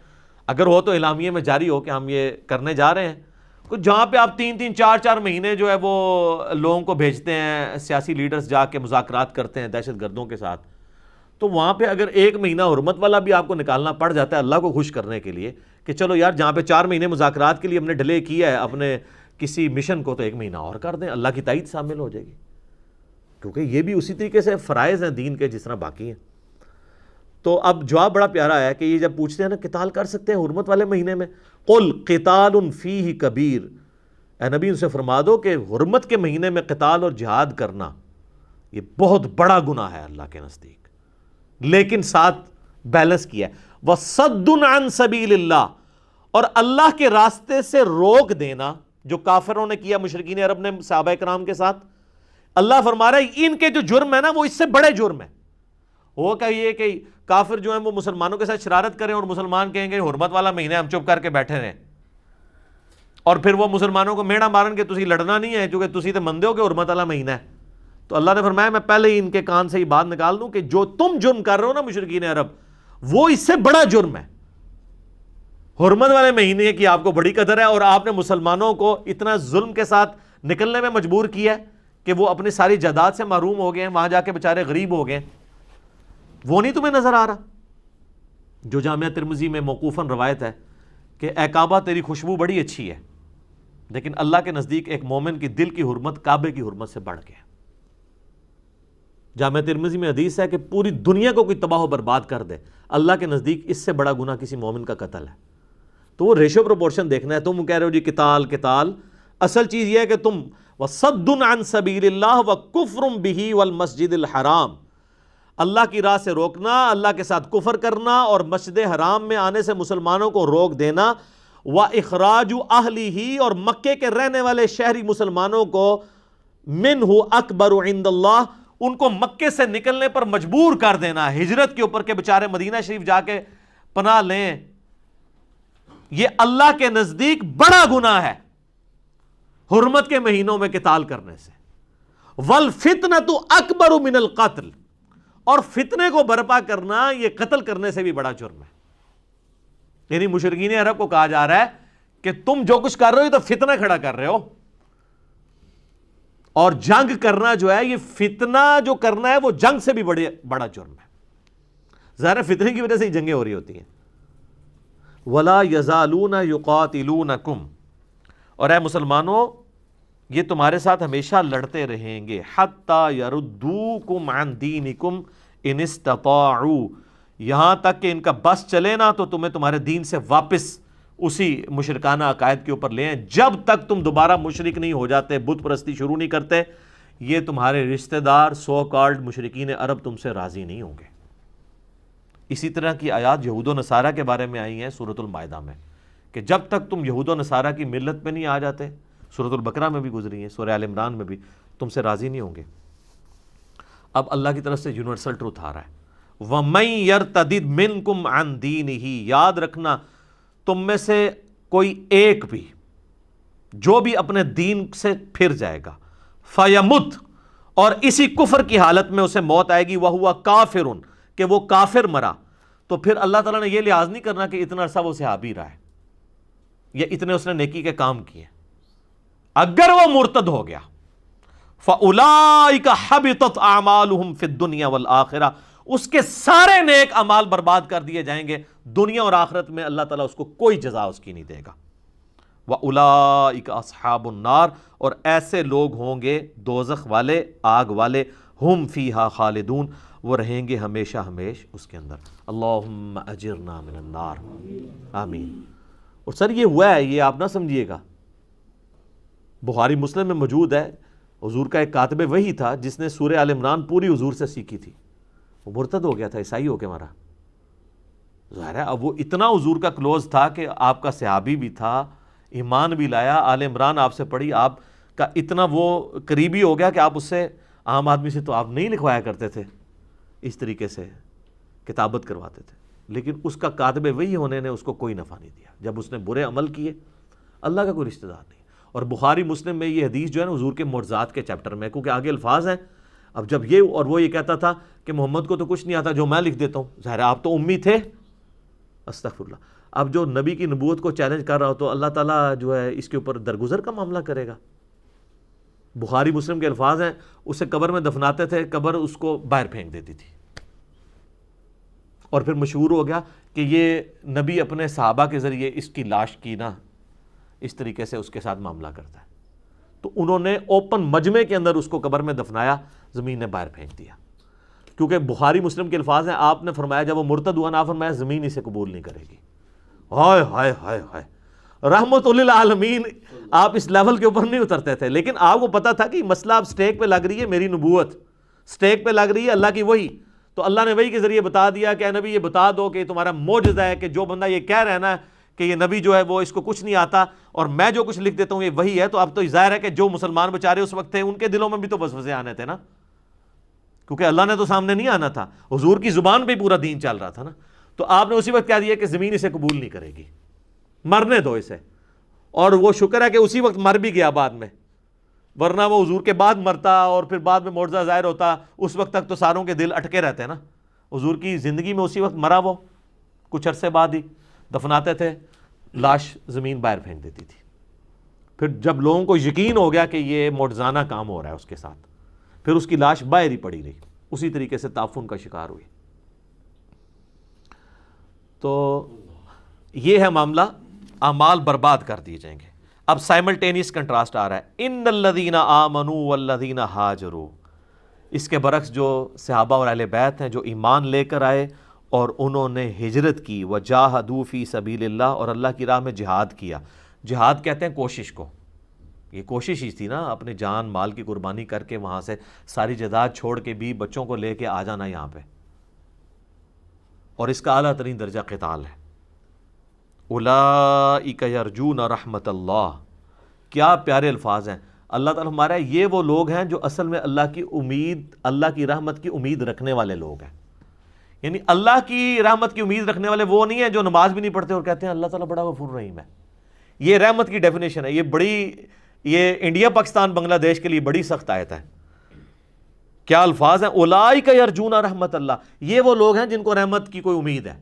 Speaker 1: اگر ہو تو اعلامیے میں جاری ہو کہ ہم یہ کرنے جا رہے ہیں، کچھ جہاں پہ آپ 3 4 مہینے جو ہے وہ لوگوں کو بھیجتے ہیں، سیاسی لیڈرز جا کے مذاکرات کرتے ہیں دہشت گردوں کے ساتھ، تو وہاں پہ اگر 1 مہینہ حرمت والا بھی آپ کو نکالنا پڑ جاتا ہے اللہ کو خوش کرنے کے لیے کہ چلو یار جہاں پہ 4 مہینے مذاکرات کے لیے ہم نے ڈیلے کیا ہے اپنے کسی مشن کو، تو 1 مہینہ اور کر دیں، اللہ کی تائید شامل ہو جائے گی، کیونکہ یہ بھی اسی طریقے سے فرائض ہیں دین کے جس طرح باقی ہیں۔ تو اب جواب بڑا پیارا ہے کہ یہ جب پوچھتے ہیں نا قتال کر سکتے ہیں حرمت والے مہینے میں، قل قتال فیہ کبیر، اے نبی ان سے فرما دو کہ حرمت کے مہینے میں قتال اور جہاد کرنا یہ بہت بڑا گناہ ہے اللہ کے نزدیک، لیکن ساتھ بیلنس کیا ہے وَصَدٌّ عَن سَبِيلِ اللَّهِ، اور اللہ کے راستے سے روک دینا جو کافروں نے کیا، مشرکین عرب نے صحابہ کرام کے ساتھ۔ اللہ فرما رہا ہے ان کے جو جرم ہے نا وہ اس سے بڑے جرم ہیں۔ وہ کہ یہ کہ کافر جو ہیں وہ مسلمانوں کے ساتھ شرارت کریں اور مسلمان کہیں گے حرمت والا مہینہ ہم چپ کر کے بیٹھے رہیں، اور پھر وہ مسلمانوں کو میڑا مارن کے تسی لڑنا نہیں ہے کیونکہ تسی تو مندے ہو کہ حرمت والا مہینہ ہے۔ تو اللہ نے فرمایا میں پہلے ہی ان کے کان سے یہ بات نکال دوں کہ جو تم جرم کر رہے ہو نا مشرکین عرب، وہ اس سے بڑا جرم ہے۔ حرمت والے مہینے کی آپ کو بڑی قدر ہے اور آپ نے مسلمانوں کو اتنا ظلم کے ساتھ نکلنے میں مجبور کیا ہے کہ وہ اپنی ساری جائیداد سے محروم ہو گئے ہیں، وہاں جا کے بیچارے غریب ہو گئے، وہ نہیں تمہیں نظر آ رہا؟ جو جامعہ ترمذی میں موقوفاً روایت ہے کہ اے کعبہ تیری خوشبو بڑی اچھی ہے، لیکن اللہ کے نزدیک ایک مومن کی دل کی حرمت کعبے کی حرمت سے بڑھ گیا۔ جامعہ ترمذی میں حدیث ہے کہ پوری دنیا کو کوئی تباہ و برباد کر دے، اللہ کے نزدیک اس سے بڑا گناہ کسی مومن کا قتل ہے۔ تو وہ ریشو پروپورشن دیکھنا ہے۔ تم کہہ رہے ہو جی قتال، اصل چیز یہ ہے کہ تم وَصَدٌّ عَن سَبِيلِ اللَّهِ وَكُفْرٌ بِهِ وَالْمَسْجِدِ الْحَرَامِ، اللہ کی راہ سے روکنا، اللہ کے ساتھ کفر کرنا اور مسجد حرام میں آنے سے مسلمانوں کو روک دینا، وَإِخْرَاجُ أَهْلِهِ، اور مکے کے رہنے والے شہری مسلمانوں کو مِنْهُ أَكْبَرُ عِنْدَ اللَّهِ، ان کو مکے سے نکلنے پر مجبور کر دینا ہجرت کے اوپر کہ بچارے مدینہ شریف جا کے پناہ لیں، یہ اللہ کے نزدیک بڑا گناہ ہے حرمت کے مہینوں میں قتال کرنے سے۔ وَالْفِتْنَةُ أَكْبَرُ مِنَ الْقَتْلِ، اور فتنے کو برپا کرنا یہ قتل کرنے سے بھی بڑا جرم ہے. یعنی مشرکین عرب کو کہا جا رہا ہے کہ تم جو کچھ کر رہے ہو یہ تو فتنہ کھڑا کر رہے ہو, اور جنگ کرنا جو ہے یہ فتنہ جو کرنا ہے وہ جنگ سے بھی بڑا جرم ہے. ظاہر فتنے کی وجہ سے ہی جنگیں ہو رہی ہوتی ہیں. وَلَا يَزَالُونَ يُقَاتِلُونَكُمْ, اور اے مسلمانوں یہ تمہارے ساتھ ہمیشہ لڑتے رہیں گے, حَتَّى يَرُدُّوكُمْ عَنْ دِينِكُمْ إِنِ اسْتَطَاعُوا, یہاں تک کہ ان کا بس چلے نا تو تمہیں تمہارے دین سے واپس اسی مشرکانہ عقائد کے اوپر لے آئیں. جب تک تم دوبارہ مشرک نہیں ہو جاتے, بت پرستی شروع نہیں کرتے, یہ تمہارے رشتہ دار سو کالڈ مشرکین عرب تم سے راضی نہیں ہوں گے. اسی طرح کی آیات یہود و نصارہ کے بارے میں آئی ہیں سورۃ المائدہ میں, کہ جب تک تم یہود و نصارہ کی ملت پہ نہیں آ جاتے, سورۃ البقرہ میں بھی گزری ہیں, سورہ آل عمران میں بھی, تم سے راضی نہیں ہوں گے. اب اللہ کی طرف سے یونیورسل ٹروتھ آ رہا ہے, وَمَن يَرْتَدِدْ مِنْكُمْ عَنْ دِينِهِ, یاد رکھنا تم میں سے کوئی ایک بھی جو بھی اپنے دین سے پھر جائے گا, فَيَمُتْ, اور اسی کفر کی حالت میں اسے موت آئے گی, وَهُوَ كَافِرٌ, کہ وہ کافر مرا, تو پھر اللہ تعالیٰ نے یہ لحاظ نہیں کرنا کہ اتنا عرصہ وہ صحابی رہا ہے یا اتنے اس نے نیکی کے کام کیے. اگر وہ مرتد ہو گیا, فَأُولَئِكَ حَبِطَتْ أَعْمَالُهُمْ فِي الدُّنْيَا وَالْآخِرَةِ, اس کے سارے نیک اعمال برباد کر دیے جائیں گے, دنیا اور آخرت میں اللہ تعالیٰ اس کو کوئی جزا اس کی نہیں دے گا. وَأُولَئِكَ أَصْحَابُ النَّارِ, اور ایسے لوگ ہوں گے دوزخ والے, آگ والے, ہم فیہا خالدون, وہ رہیں گے ہمیشہ ہمیش اس کے اندر. اللہم اجرنا من النار, آمین. اور سر یہ ہوا ہے, یہ آپ نہ سمجھیے گا, بخاری مسلم میں موجود ہے, حضور کا ایک کاتب وحی تھا جس نے سورہ آل عمران پوری حضور سے سیکھی تھی, وہ مرتد ہو گیا تھا, عیسائی ہو کے مارا. ظاہر ہے اب وہ اتنا حضور کا کلوز تھا کہ آپ کا صحابی بھی تھا, ایمان بھی لایا, آل عمران آپ سے پڑھی, آپ کا اتنا وہ قریبی ہو گیا کہ آپ اس سے, عام آدمی سے تو آپ نہیں لکھوایا کرتے تھے, اس طریقے سے کتابت کرواتے تھے, لیکن اس کا کاتب وحی ہونے نے اس کو کوئی نفع نہیں دیا. جب اس نے برے عمل کیے, اللہ کا کوئی رشتہ دار نہیں. اور بخاری مسلم میں یہ حدیث جو ہے نا حضور کے معجزات کے چیپٹر میں, کیونکہ آگے الفاظ ہیں. اب جب یہ, اور وہ یہ کہتا تھا کہ محمد کو تو کچھ نہیں آتا جو میں لکھ دیتا ہوں, ظاہر آپ تو امی تھے, استغفر اللہ. اب جو نبی کی نبوت کو چیلنج کر رہا ہو تو اللہ تعالیٰ جو ہے اس کے اوپر درگزر کا معاملہ کرے گا. بخاری مسلم کے الفاظ ہیں, اسے قبر میں دفناتے تھے, قبر اس کو باہر پھینک دیتی تھی, اور پھر مشہور ہو گیا کہ یہ نبی اپنے صحابہ کے ذریعے اس کی لاش کی نا اس طریقے سے اس کے ساتھ معاملہ کرتا ہے. تو انہوں نے اوپن مجمع کے اندر اس کو قبر میں دفنایا, زمین نے باہر پھینک دیا, کیونکہ بخاری مسلم کے الفاظ ہیں, آپ نے فرمایا جب وہ مرتد ہوا نا, فرمایا زمین اسے قبول نہیں کرے گی. ہائے ہائے ہائے ہائے, رحمت للعالمین, آپ اس لیول کے اوپر نہیں اترتے تھے, لیکن آپ کو پتا تھا کہ مسئلہ اب سٹیک پہ لگ رہی ہے, میری نبوت سٹیک پہ لگ رہی ہے, اللہ کی وحی. تو اللہ نے وحی کے ذریعے بتا دیا کہ اے نبی یہ بتا دو کہ تمہارا معجزہ ہے کہ جو بندہ یہ کہہ رہا ہے نا کہ یہ نبی جو ہے وہ اس کو کچھ نہیں آتا اور میں جو کچھ لکھ دیتا ہوں یہ وحی ہے. تو اب تو ظاہر ہے کہ جو مسلمان بیچارے اس وقت تھے ان کے دلوں میں بھی تو وسوسے آنے تھے نا, کیونکہ اللہ نے تو سامنے نہیں آنا تھا, حضور کی زبان پہ پورا دین چل رہا تھا نا. تو آپ نے اسی وقت کہہ دیا کہ زمین اسے قبول نہیں کرے گی, مرنے دو اسے. اور وہ شکر ہے کہ اسی وقت مر بھی گیا بعد میں, ورنہ وہ حضور کے بعد مرتا اور پھر بعد میں معجزہ ظاہر ہوتا, اس وقت تک تو ساروں کے دل اٹکے رہتے ہیں نا. حضور کی زندگی میں اسی وقت مرا, وہ کچھ عرصے بعد ہی دفناتے تھے, لاش زمین باہر پھینک دیتی تھی. پھر جب لوگوں کو یقین ہو گیا کہ یہ معجزانہ کام ہو رہا ہے اس کے ساتھ, پھر اس کی لاش باہر ہی پڑی رہی, اسی طریقے سے تعفن کا شکار ہوئی. تو یہ ہے معاملہ, اعمال برباد کر دیے جائیں گے. اب سائملٹینیس کنٹراسٹ آ رہا ہے, ان الذین آمنوا والذین ہاجروا, اس کے برعکس جو صحابہ اور اہل بیت ہیں جو ایمان لے کر آئے اور انہوں نے ہجرت کی, وجاہدوا فی سبیل اللہ, اور اللہ کی راہ میں جہاد کیا. جہاد کہتے ہیں کوشش کو, یہ کوشش ہی تھی نا, اپنے جان مال کی قربانی کر کے وہاں سے ساری جائیداد چھوڑ کے بھی بچوں کو لے کے آ جانا یہاں پہ, اور اس کا اعلیٰ ترین درجہ قتال ہے. اولئک یرجون رحمت اللہ, کیا پیارے الفاظ ہیں. اللہ تعالیٰ ہمارا یہ وہ لوگ ہیں جو اصل میں اللہ کی امید, اللہ کی رحمت کی امید رکھنے والے لوگ ہیں. یعنی اللہ کی رحمت کی امید رکھنے والے وہ نہیں ہیں جو نماز بھی نہیں پڑھتے اور کہتے ہیں اللہ تعالیٰ بڑا غفور رحیم ہے. یہ رحمت کی ڈیفینیشن ہے, یہ انڈیا پاکستان بنگلہ دیش کے لیے بڑی سخت آیت ہے. کیا الفاظ ہیں، اولئک یرجون رحمت اللہ، یہ وہ لوگ ہیں جن کو رحمت کی کوئی امید ہے۔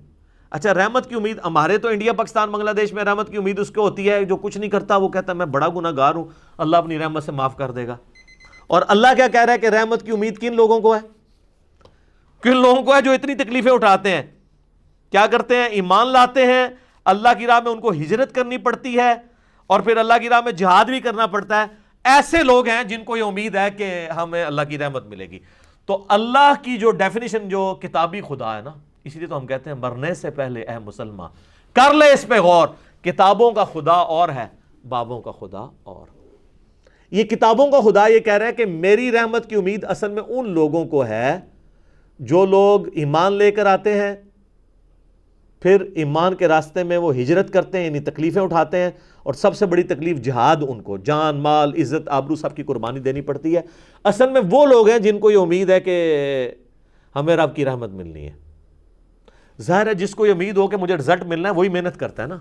Speaker 1: اچھا رحمت کی امید ہمارے تو انڈیا پاکستان بنگلہ دیش میں رحمت کی امید اس کو ہوتی ہے جو کچھ نہیں کرتا، وہ کہتا ہے میں بڑا گناہ گار ہوں، اللہ اپنی رحمت سے معاف کر دے گا۔ اور اللہ کیا کہہ رہا ہے کہ رحمت کی امید کن لوگوں کو ہے؟ کن لوگوں کو ہے جو اتنی تکلیفیں اٹھاتے ہیں، کیا کرتے ہیں، ایمان لاتے ہیں، اللہ کی راہ میں ان کو ہجرت کرنی پڑتی ہے اور پھر اللہ کی راہ میں جہاد بھی کرنا پڑتا ہے، ایسے لوگ ہیں جن کو یہ امید ہے کہ ہمیں اللہ کی رحمت ملے گی۔ تو اللہ کی جو ڈیفینیشن جو کتابی خدا ہے نا، اسی لیے تو ہم کہتے ہیں مرنے سے پہلے اے مسلمان کر لے اس پہ غور، کتابوں کا خدا اور ہے، بابوں کا خدا اور۔ یہ کتابوں کا خدا یہ کہہ رہا ہے کہ میری رحمت کی امید اصل میں ان لوگوں کو ہے جو لوگ ایمان لے کر آتے ہیں، پھر ایمان کے راستے میں وہ ہجرت کرتے ہیں، یعنی تکلیفیں اٹھاتے ہیں، اور سب سے بڑی تکلیف جہاد، ان کو جان مال عزت آبرو سب کی قربانی دینی پڑتی ہے۔ اصل میں وہ لوگ ہیں جن کو یہ امید ہے کہ ہمیں رب کی رحمت ملنی ہے۔ ظاہر ہے جس کو یہ امید ہو کہ مجھے رزلٹ ملنا ہے وہی محنت کرتا ہے نا۔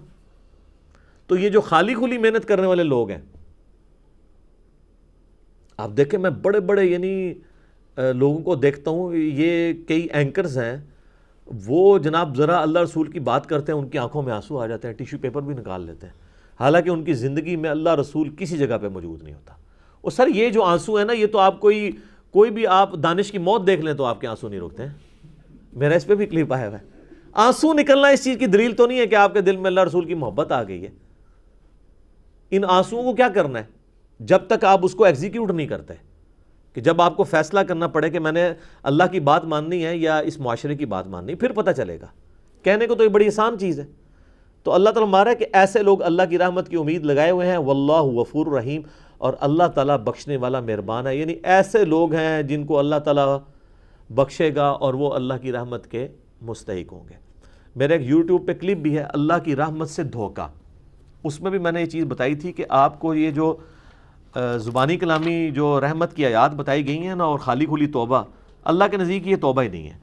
Speaker 1: تو یہ جو خالی کھلی محنت کرنے والے لوگ ہیں، آپ دیکھیں میں بڑے بڑے یعنی لوگوں کو دیکھتا ہوں، یہ کئی اینکرز ہیں، وہ جناب ذرا اللہ رسول کی بات کرتے ہیں ان کی آنکھوں میں آنسو آ جاتے ہیں، ٹیشو پیپر بھی نکال لیتے ہیں، حالانکہ ان کی زندگی میں اللہ رسول کسی جگہ پہ موجود نہیں ہوتا۔ اور سر یہ جو آنسو ہے نا، یہ تو آپ کوئی بھی آپ دانش کی موت دیکھ لیں تو آپ کے آنسو نہیں رکتے ہیں۔ میرا اس پہ بھی کلپ آیا ہوا ہے۔ آنسو نکلنا اس چیز کی دلیل تو نہیں ہے کہ آپ کے دل میں اللہ رسول کی محبت آ گئی ہے۔ ان آنسوؤں کو کیا کرنا ہے جب تک آپ اس کو ایگزیکیوٹ نہیں کرتے، کہ جب آپ کو فیصلہ کرنا پڑے کہ میں نے اللہ کی بات ماننی ہے یا اس معاشرے کی بات ماننی، پھر پتہ چلے گا۔ کہنے کو تو یہ بڑی آسان چیز ہے۔ تو اللہ تعالیٰ مارا ہے کہ ایسے لوگ اللہ کی رحمت کی امید لگائے ہوئے ہیں، واللہ غفور رحیم، اور اللہ تعالیٰ بخشنے والا مہربان ہے، یعنی ایسے لوگ ہیں جن کو اللہ تعالیٰ بخشے گا اور وہ اللہ کی رحمت کے مستحق ہوں گے۔ میرے ایک یوٹیوب پہ کلپ بھی ہے، اللہ کی رحمت سے دھوکہ، اس میں بھی میں نے یہ چیز بتائی تھی کہ آپ کو یہ جو زبانی کلامی جو رحمت کی آیات بتائی گئی ہیں نا، اور خالی کھلی توبہ، اللہ کے نزدیک یہ توبہ ہی نہیں ہے۔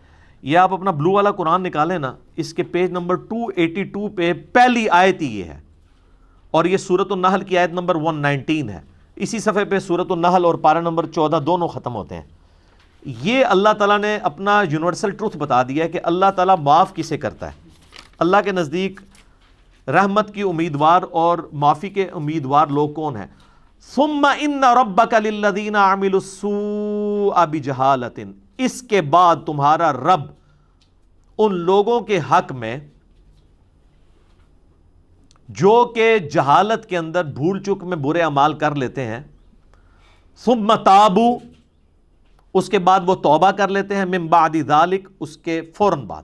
Speaker 1: یہ آپ اپنا بلو والا قرآن نکالیں نا، اس کے پیج نمبر 282 پہ پہلی آیت ہی یہ ہے، اور یہ سورۃ النحل کی آیت نمبر 119 ہے۔ اسی صفحے پہ سورۃ النحل اور پارہ نمبر 14 دونوں ختم ہوتے ہیں۔ یہ اللہ تعالیٰ نے اپنا یونیورسل ٹروتھ بتا دیا ہے کہ اللہ تعالیٰ معاف کسے کرتا ہے۔ اللہ کے نزدیک رحمت کی امیدوار اور معافی کے امیدوار لوگ کون ہیں؟ ثم ان ربک للذین عملوا السوء بجہالۃ، اس کے بعد تمہارا رب ان لوگوں کے حق میں جو کہ جہالت کے اندر بھول چک میں برے اعمال کر لیتے ہیں، ثم تابوا، اس کے بعد وہ توبہ کر لیتے ہیں، من بعد ذالک، اس کے فوراً بعد،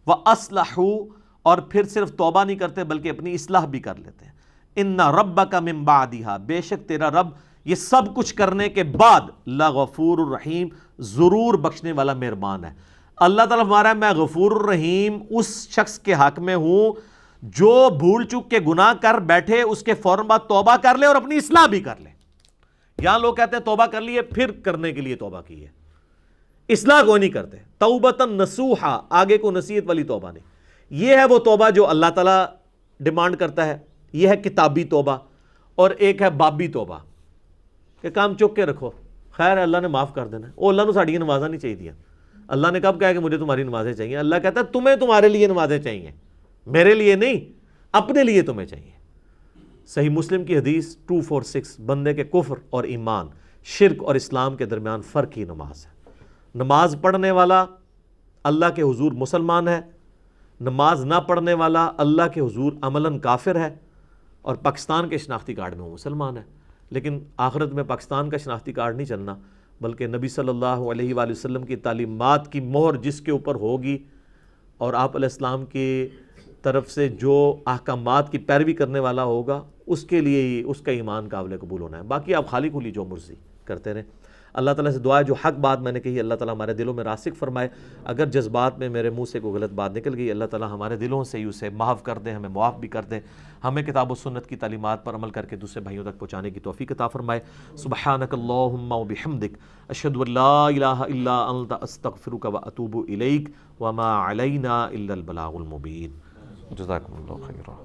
Speaker 1: وَأَصْلَحُوا، اور پھر صرف توبہ نہیں کرتے بلکہ اپنی اصلاح بھی کر لیتے ہیں۔ ان ربک من بعدها، بے شک تیرا رب یہ سب کچھ کرنے کے بعد لغفور الرحیم، ضرور بخشنے والا مہربان ہے۔ اللہ تعالیٰ ہمارا میں غفور الرحیم اس شخص کے حق میں ہوں جو بھول چک کے گناہ کر بیٹھے، اس کے فوراً بعد توبہ کر لے اور اپنی اصلاح بھی کر لے۔ یہاں لوگ کہتے ہیں توبہ کر لیے پھر کرنے کے لیے توبہ کی ہے، اصلاح کوئی نہیں کرتے۔ توبۃ نصوحا، آگے کو نصیحت والی توبہ نہیں۔ یہ ہے وہ توبہ جو اللہ تعالیٰ ڈیمانڈ کرتا ہے، یہ ہے کتابی توبہ، اور ایک ہے بابی توبہ کہ کام چک کے رکھو، خیر اللہ نے معاف کر دینا ہے، وہ اللہ نے ساڑی نمازاں نہیں چاہیے، اللہ نے کب کہا کہ مجھے تمہاری نمازیں چاہیے؟ اللہ کہتا ہے تمہیں تمہارے لیے نمازیں چاہیے، میرے لیے نہیں، اپنے لیے تمہیں چاہیے۔ صحیح مسلم کی حدیث 246، بندے کے کفر اور ایمان، شرک اور اسلام کے درمیان فرق ہی نماز ہے۔ نماز پڑھنے والا اللہ کے حضور مسلمان ہے، نماز نہ پڑھنے والا اللہ کے حضور عملاً کافر ہے، اور پاکستان کے شناختی کارڈ میں وہ مسلمان ہے۔ لیکن آخرت میں پاکستان کا شناختی کارڈ نہیں چلنا، بلکہ نبی صلی اللہ علیہ وآلہ وسلم کی تعلیمات کی مہر جس کے اوپر ہوگی، اور آپ علیہ السلام کی طرف سے جو احکامات کی پیروی کرنے والا ہوگا، اس کے لیے ہی اس کا ایمان قابل قبول ہونا ہے۔ باقی آپ خالی کھلی جو مرضی کرتے رہیں۔ اللہ تعالیٰ سے دعا ہے جو حق بات میں نے کہی اللہ تعالیٰ ہمارے دلوں میں راسخ فرمائے، اگر جذبات میں میرے منہ سے کوئی غلط بات نکل گئی اللہ تعالیٰ ہمارے دلوں سے ہی اسے معاف کر دیں، ہمیں معاف بھی کر دیں، ہمیں کتاب و سنت کی تعلیمات پر عمل کر کے دوسرے بھائیوں تک پہنچانے کی توفیق عطا فرمائے۔ سبحانک اللہم و بحمدک، اشہد ان لا الہ الا انت، استغفرک و اتوب الیک، وما علینا الا البلاغ المبین۔ جزاکم اللہ خیرا۔